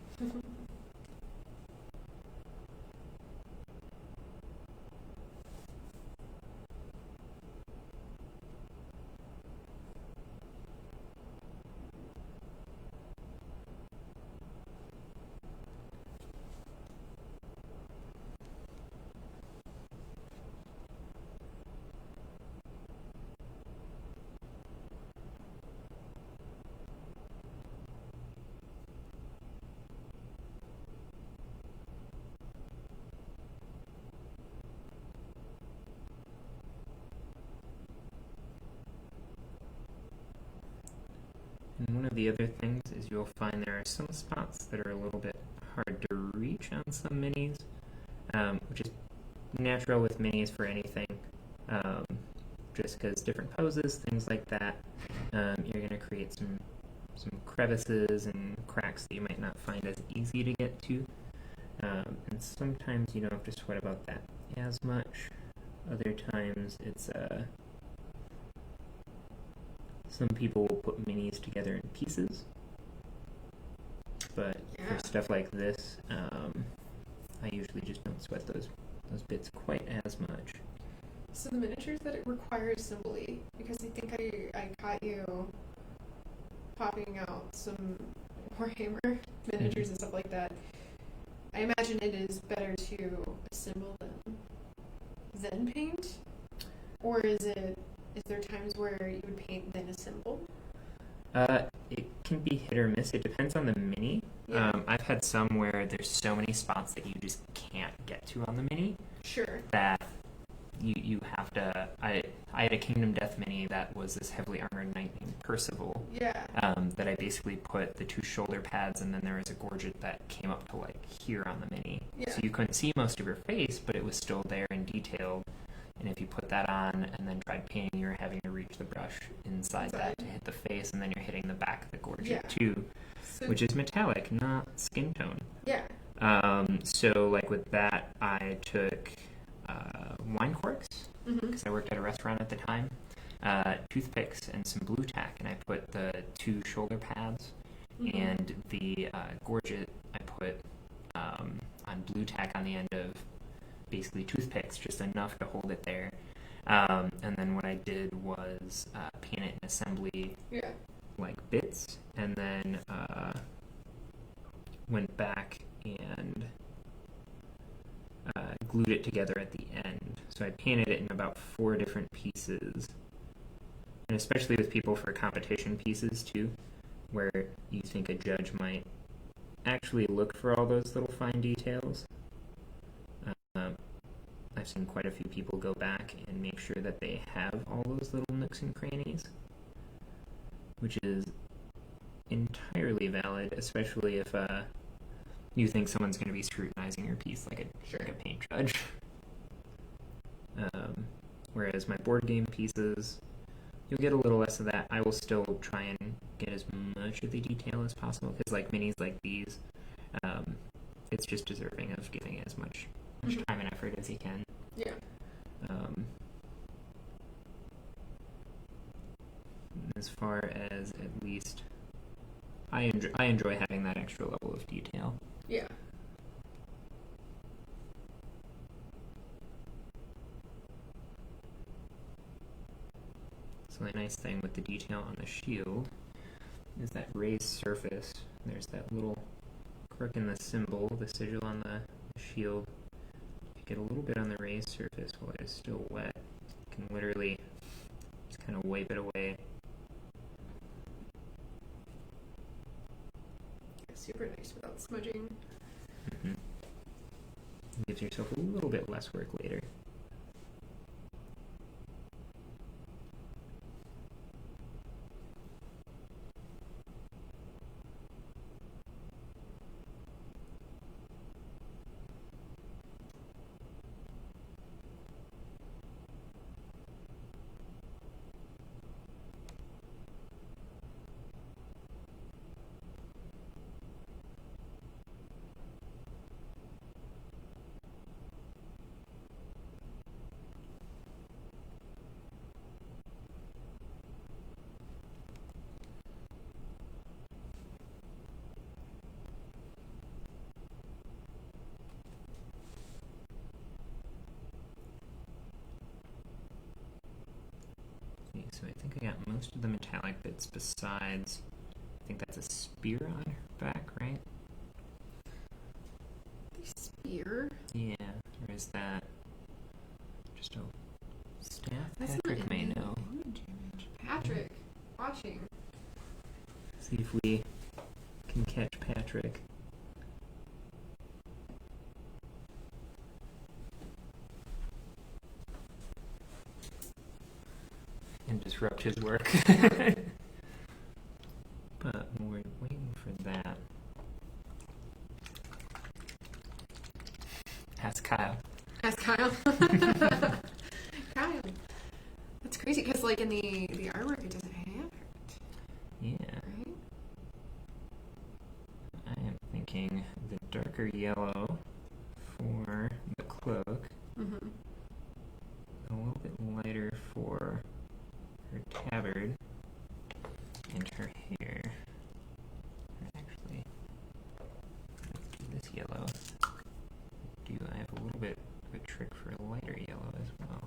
And one of the other things is you'll find there are some spots that are a little bit hard to reach on some minis, which is natural with minis for anything, just because different poses, things like that, you're going to create some crevices and cracks that you might not find as easy to get to, and sometimes you don't have to sweat about that as much. Other times it's some people will put minis together in pieces, but for stuff like this, I usually just don't sweat those bits quite as much. So the miniatures that it requires assembly, because I think I caught you popping out some Warhammer miniatures and stuff like that. I imagine it is better to assemble them then paint, or is there times where you would paint then assemble? It can be hit or miss. It depends on the mini. I've had some where there's so many spots that you just can't get to on the mini. Sure. That you have to. I had a Kingdom Death mini that was this heavily armored knight named Percival. Yeah. That I basically put the 2 shoulder pads, and then there was a gorget that came up to like here on the mini. Yeah. So you couldn't see most of her face, but it was still there and detailed. And if you put that on and then tried painting, you're having to reach the brush inside that to hit the face, and then you're hitting the back of the gorget too, which is metallic, not skin tone. Yeah. So like with that, I took wine corks, because I worked at a restaurant at the time, toothpicks, and some blue tack, and I put the 2 shoulder pads and the gorget I put on blue tack on the end of basically toothpicks, just enough to hold it there. And then what I did was paint it in assembly, like bits, and then went back and glued it together at the end. So I painted it in about 4 different pieces, and especially with people for competition pieces too, where you think a judge might actually look for all those little fine details. I've seen quite a few people go back and make sure that they have all those little nooks and crannies, which is entirely valid, especially if you think someone's going to be scrutinizing your piece like a paint judge. Whereas my board game pieces, you'll get a little less of that. I will still try and get as much of the detail as possible, because like minis like these, it's just deserving of giving as much time and effort as you can. Yeah. As far as at least, I enjoy having that extra level of detail. Yeah. So the nice thing with the detail on the shield is that raised surface. There's that little crook in the symbol, the sigil on the shield. You get a little bit on the raised surface while it is still wet. You can literally just kind of wipe it away. Super nice without smudging. Mm-hmm. Gives yourself a little bit less work later. So I think I got most of the metallic bits besides, I think that's a spear on her back, right? The spear? Yeah, or is that just a staff? That's Patrick not may in know. Patrick, watching. See if we can catch Patrick. And disrupt his work. But we're waiting for that. Ask Kyle. Ask Kyle. Kyle. That's crazy because, like, in the artwork, it doesn't have it. Yeah. Right? I am thinking the darker yellow for the cloak, Mm-hmm. a little bit lighter for her tabard and her hair. Actually, let's do this yellow. I have a little bit of a trick for a lighter yellow as well.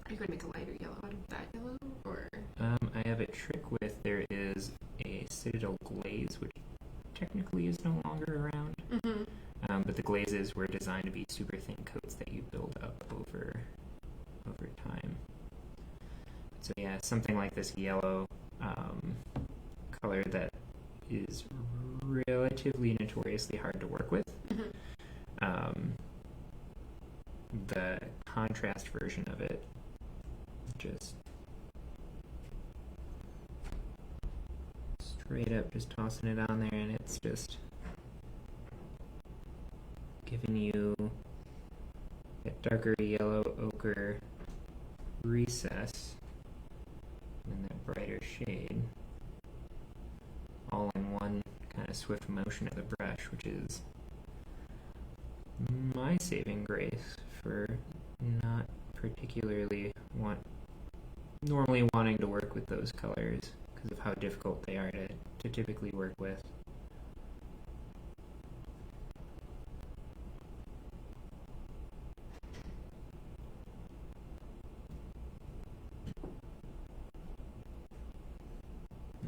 Are you going to make a lighter yellow out of that yellow, or? I have a trick with, there is a Citadel glaze, which technically is no longer around. Mm-hmm. But the glazes were designed to be super thin coats that you build up over time. So yeah, something like this yellow color that is relatively notoriously hard to work with. Mm-hmm. The contrast version of it, just straight up just tossing it on there, and it's just giving you that darker yellow ochre recess and that brighter shade all in one kind of swift motion of the brush, which is my saving grace for not particularly normally wanting to work with those colors because of how difficult they are to typically work with.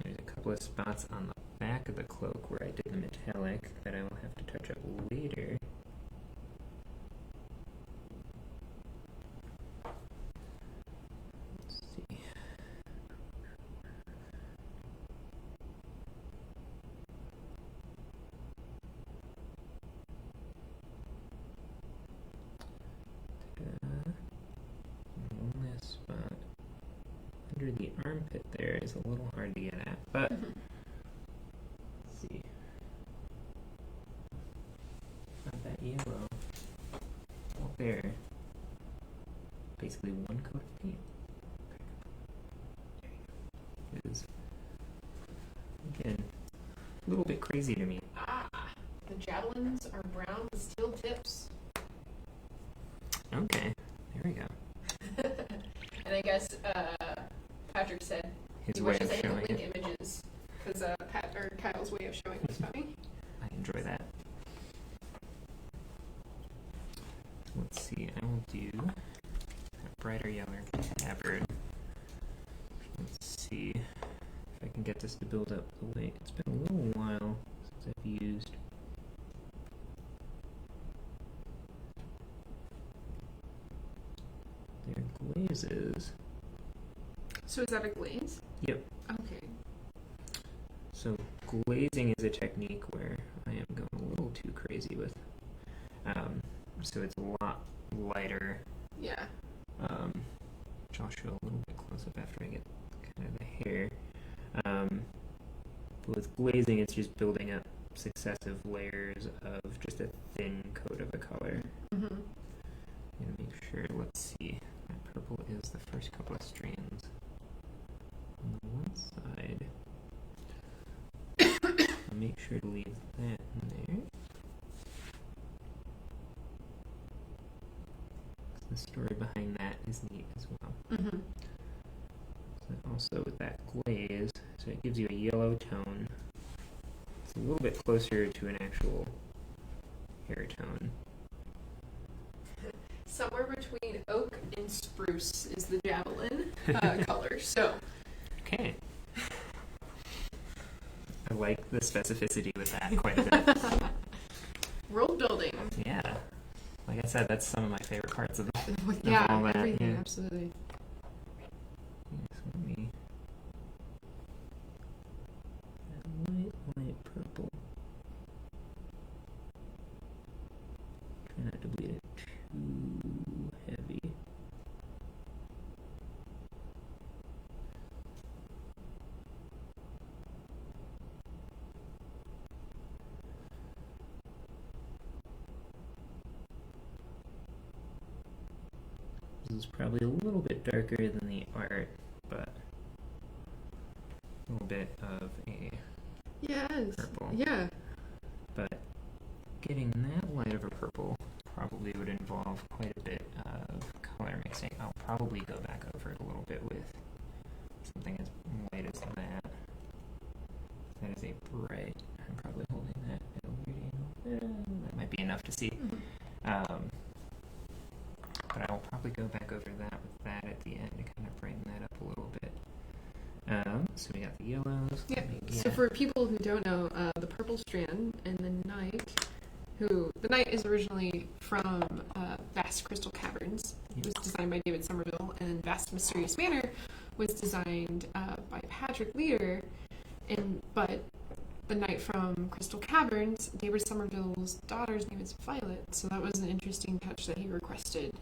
There's a couple of spots on the back of the cloak where I did the metallic that I will have to touch up later. Let's see. One last spot under the armpit there is a little hard to get at, but Mm-hmm. let's see. Not that yellow. Out there. Basically one coat of paint. Is again a little bit crazy to me. Ah, the javelins are brown with steel tips. Okay, there we go. And I guess Patrick said His he way wishes of I had showing link it. images because Kyle's way of showing was funny. I enjoy that. Let's see, I will do a brighter yellow tabard. Let's see if I can get this to build up the way. It's been a little while since I've used their glazes. So is that a glaze? Yep. Okay. So glazing is a technique where I am going a little too crazy with. So it's a lot lighter. Yeah. Which I'll show a little bit close up after I get kind of the hair. But with glazing, it's just building up successive layers of just a thin coat of a color. Mm-hmm. I'm gonna make sure. Let's see. That purple is the first couple of strands. On the one side, I'll make sure to leave that in there. The story behind that is neat as well. Mm-hmm. So also with that glaze, so it gives you a yellow tone. It's a little bit closer to an actual hair tone. Somewhere between oak and spruce is the javelin color. So. Okay. I like the specificity with that quite a bit. World building. Yeah. Like I said, that's some of my favorite parts of Yeah, all that. everything, Yeah. absolutely. So let me that light purple. Try not to bleed it too heavy. This is probably a little bit darker than the art, but a little bit of a Yes. purple. Yeah. But getting that light of a purple probably would involve quite a bit of color mixing. I'll probably go back over it a little bit with something as light as that. That is a bright. I'm probably holding that at a weird angle. That might be enough to see. Mm-hmm. But I'll probably go back over that with that at the end to kind of brighten that up a little bit. So we got the yellows. Yeah. So for people who don't know, the purple strand and the knight, the knight is originally from Vast Crystal Caverns. It was designed by David Somerville, and Vast Mysterious Manor was designed by Patrick Leader. But the knight from Crystal Caverns, David Somerville's daughter's name is Violet, so that was an interesting touch that he requested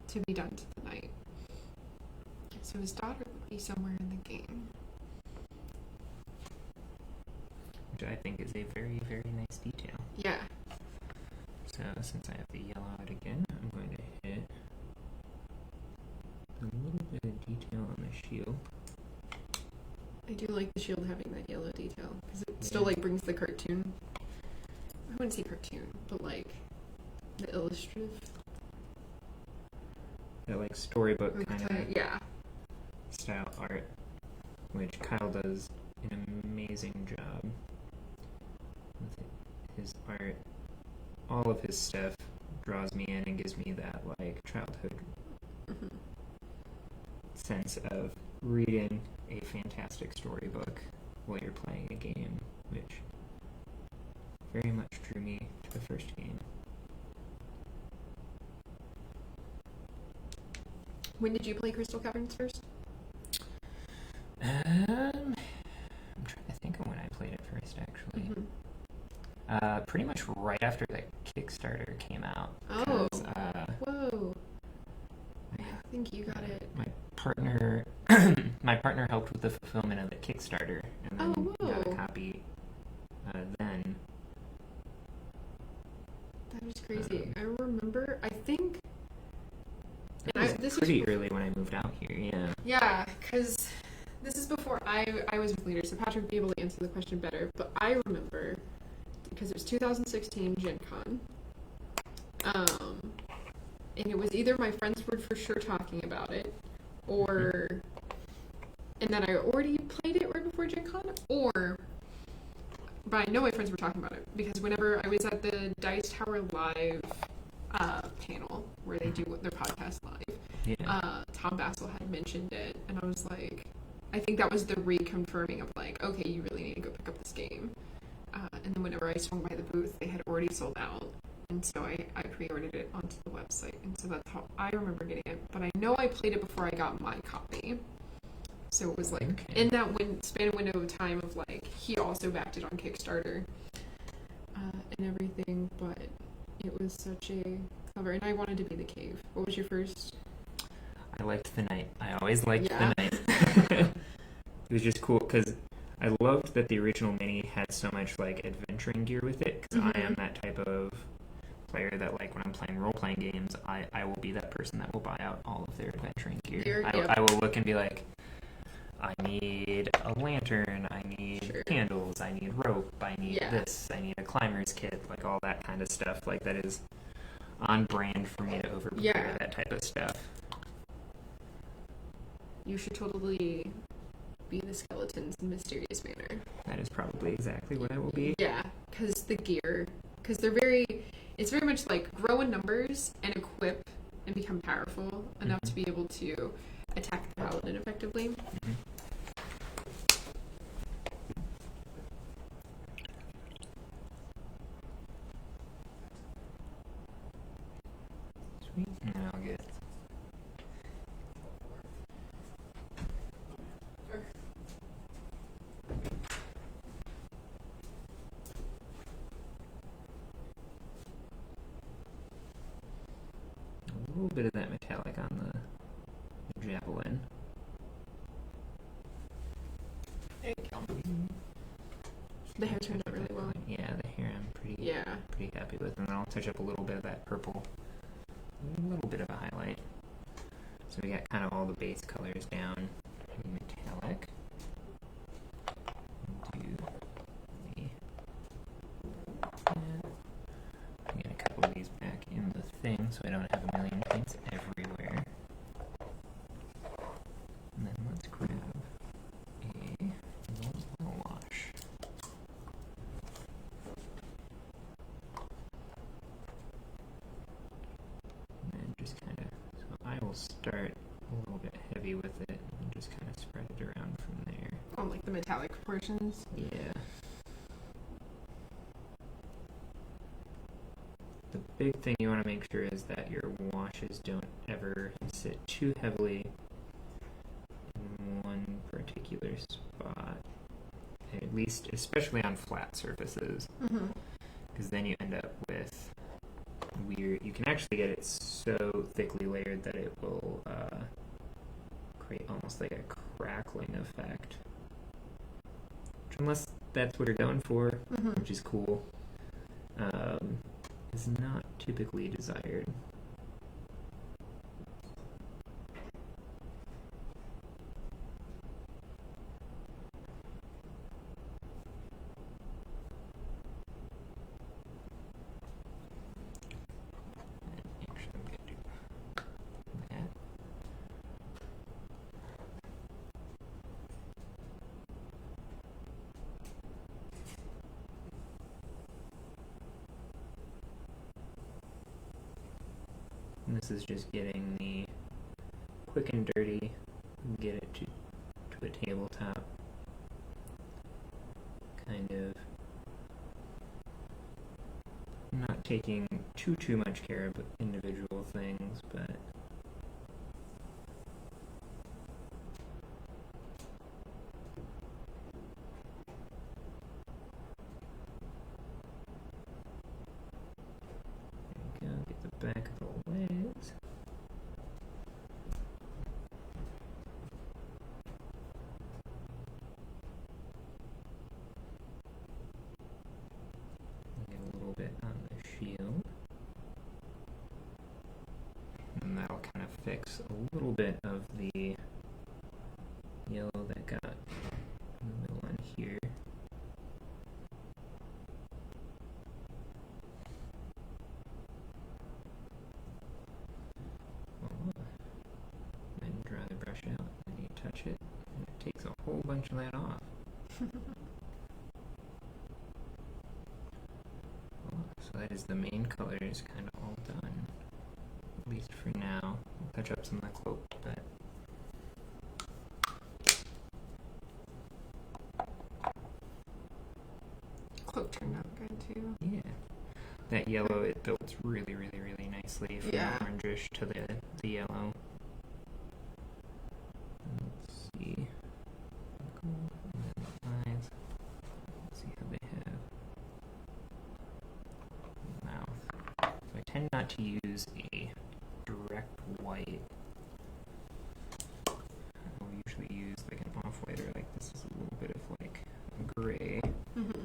to be done to the knight. So his daughter would be somewhere in the game. Which I think is a very, very nice detail. Yeah. So since I have the yellow out again, I'm going to hit a little bit of detail on the shield. I do like the shield having that yellow detail, because it still like brings the cartoon. I wouldn't say cartoon, but like the illustrative. That like storybook kind of Yeah. style art, which Kyle does an amazing job with his art. All of his stuff draws me in and gives me that like childhood sense of reading a fantastic storybook while you're playing a game, which very much drew me to the first game. When did you play Crystal Caverns first? I'm trying to think of when I played it first, actually. Pretty much right after the Kickstarter came out. Oh, 'cause, whoa. I think you got it. My partner helped with the fulfillment of the Kickstarter, and then got a copy then. That was crazy. I remember, I think... This was pretty early when I moved out here, yeah. Yeah, because this is before I was with Leader, so Patrick would be able to answer the question better. But I remember, because it was 2016 Gen Con, and it was either my friends were for sure talking about it, or... And then I already played it right before Gen Con, but I know my friends were talking about it, because whenever I was at the Dice Tower Live panel, where they do their podcast live, Tom Bassel had mentioned it, and I was like, I think that was the reconfirming of like, okay, you really need to go pick up this game. And then whenever I swung by the booth, they had already sold out. And so I pre-ordered it onto the website. And so that's how I remember getting it. But I know I played it before I got my copy. So it was like in that span of window of time of like, he also backed it on Kickstarter and everything. But it was such a clever, and I wanted to be the cave. What was your first? I liked the knight. I always liked the knight. It was just cool because I loved that the original mini had so much like adventuring gear with it, because I am that type of player that like when I'm playing role-playing games, I will be that person that will buy out all of their adventuring gear. I will look and be like, I need a lantern, I need candles, I need rope, I need this, I need a climber's kit, like all that kind of stuff. Like that is on brand for me to over-prepare that type of stuff. You should totally be the skeletons in Mysterious Manor. That is probably exactly what I will be. Yeah, because the gear, because it's very much like grow in numbers and equip and become powerful enough to be able to attack the Paladin effectively. Sweet. And I'll get a little bit of that metallic on the javelin. There you go. The hair turned out really well. Yeah, the hair I'm pretty happy with, and then I'll touch up a little bit of that purple, a little bit of a highlight. So we got kind of all the base colors down. Metallic. Get a couple of these back in the thing so I don't have a million paints everywhere. And then let's grab a little wash. And then just kind of, so I will start a little bit heavy with it and just kind of spread it around from there. On like the metallic portions. Yeah. The big thing you want to make sure is that your washes don't ever sit too heavily in one particular spot. At least, especially on flat surfaces. Because then you end up with weird... You can actually get it so thickly layered that it will create almost like a crackling effect. Which, unless that's what you're going for, which is cool, is not typically desired. Actually, I'm going to do that. And this is just getting the quick and dirty, get it to a tabletop. Kind of not taking too much care of individual things, but there we go, get the back of the legs. Get a little bit on the shield. And that'll kind of fix a little bit of the yellow that got in the middle one here. Then dry the brush out, and you touch it, and it takes a whole bunch of that off. So that is the main colors kind of all done, at least for now. I'll touch up some of the cloak, but cloak turned out good too. Yeah. That yellow, it builds really, really, really nicely from Yeah. the orangish to the yellow. Let's see. And then the eyes. Let's see how they have mouth. So I tend not to use a direct white. I'll usually use like an off-white, or like this is a little bit of like gray. Mm-hmm.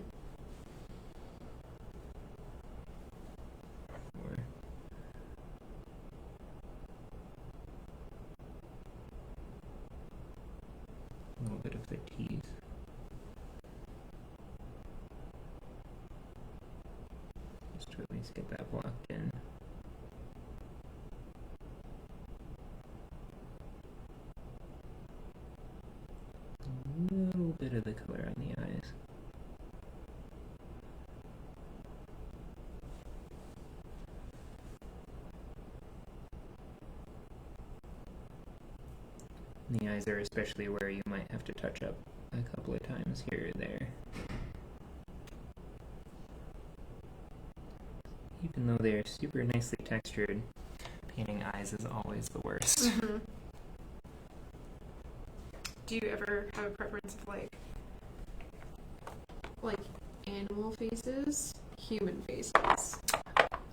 Or a little bit of the teeth. Just to at least get that blocked in. A little bit of the color on the eyes. And the eyes are especially where you might have to touch up a couple of times here or there. Even though they're super nicely textured, painting eyes is always the worst. Mm-hmm. Do you ever have a preference of like animal faces, human faces?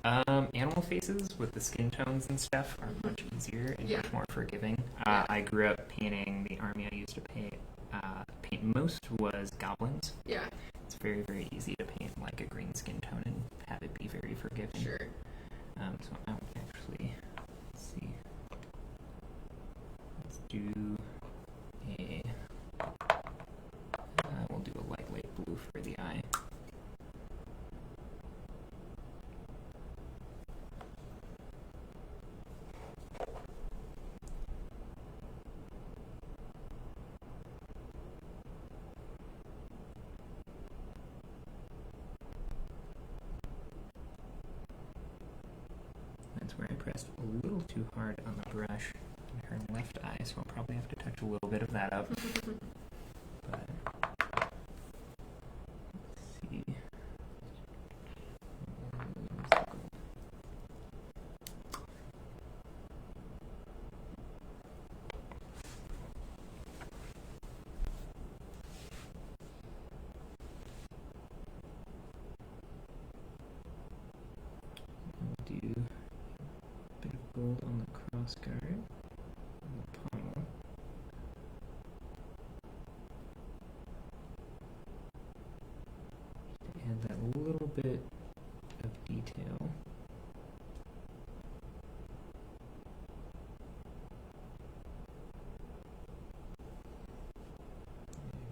Animal faces with the skin tones and stuff are much easier and Yeah. much more forgiving. Yeah. I grew up painting, the army I used to paint most was goblins. Yeah, It's very, very easy to paint like a green skin tone and have it be very forgiving. sure. So I would actually, let's see, let's do we'll do a light blue for the eye. That's where I pressed a little too hard on the brush on her left eye, so I'll probably have to touch a little bit of that up. But let's see. I'll do a bit of gold on the cross guard, on the pommel. Add that little bit of detail.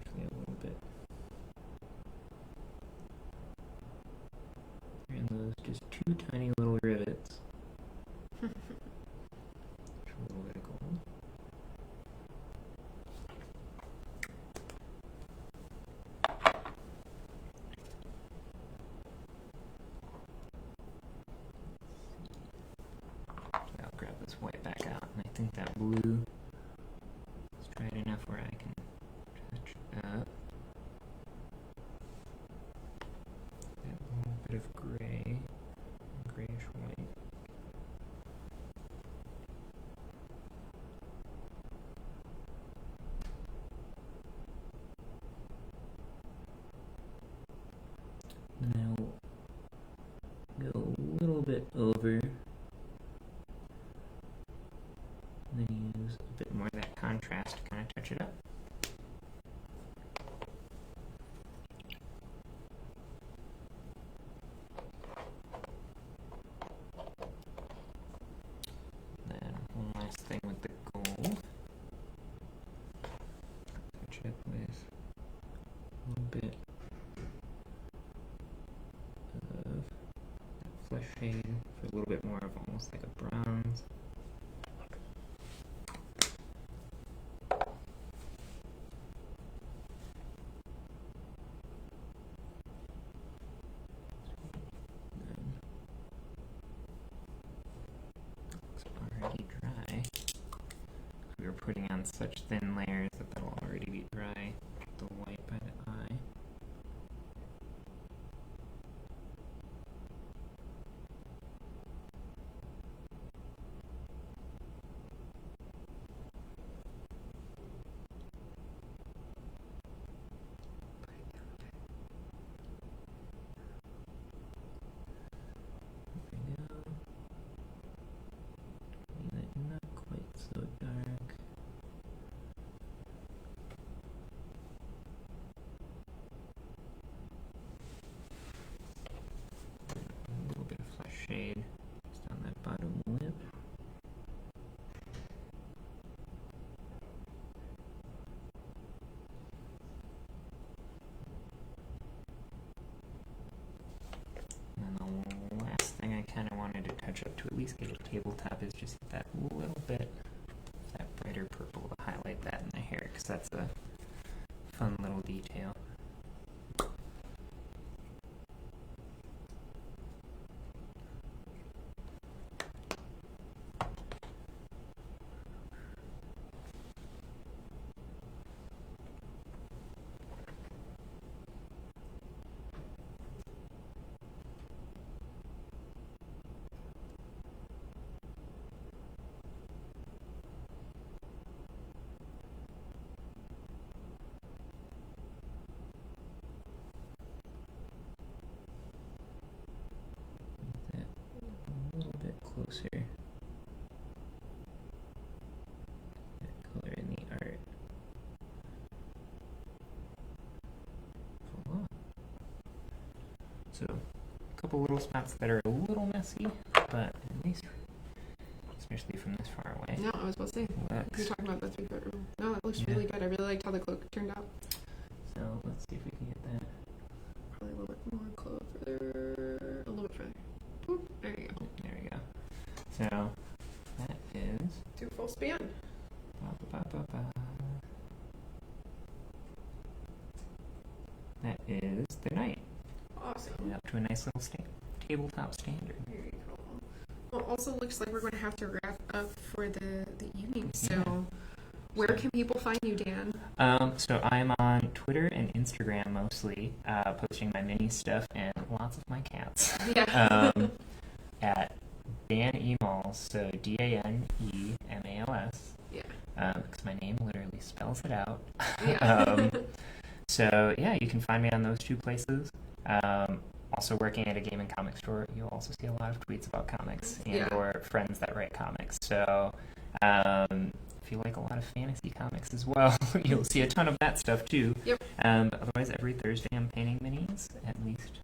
Actually, a little bit. And those just two tiny little rivets. A little bit of gold. I'll grab this white back out, and I think that blue is dried enough where I can touch up that little bit of gray, grayish white. Then I'll go a little bit over. And then use a bit more of that contrast to kind of touch it up. Then one last thing with the gold. Touch it with a little bit of that flesh shade for a little bit more of almost like a bronze. Already dry. We were putting on such thin layers that that'll already be dry. The white by the eye. shade just on that bottom lip. And then the last thing I kind of wanted to touch up to at least get a tabletop is just that little bit, that brighter purple to highlight that in the hair, because that's a fun little detail. A little bit closer. That color in the art. Voila. So, a couple little spots that are a little messy, but at least, especially from this far away. No, I was about to say, you're talking about the 3-bedroom. No, it looks really good. I really liked how the cloak turned out. So, let's see if we can get that. Probably a little bit more further. A little bit further. Oop, there you go. There we go. So, that is... Do full span. That is the night. Awesome. Up to a nice little tabletop standard. Very cool. Well, also looks like we're going to have to wrap up for the evening. So, Yeah. Where can people find you, Dan? So I'm on Twitter and Instagram mostly, posting my mini stuff and lots of my cats. Yeah. At Dan Emails, so DANEMALS. Yeah. Because my name literally spells it out. Yeah. So yeah, you can find me on those two places. Also working at a game and comic store, you'll also see a lot of tweets about comics and or friends that write comics. So if you like a lot of fantasy comics as well, you'll see a ton of that stuff too. Yep. But otherwise, every Thursday I'm painting minis, at least.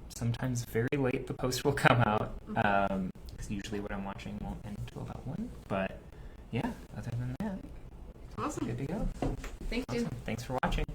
Sometimes very late the post will come out, because usually what I'm watching won't end until about 1. But yeah, other than that, Awesome. good to go. Thanks, Awesome. dude. Thanks for watching.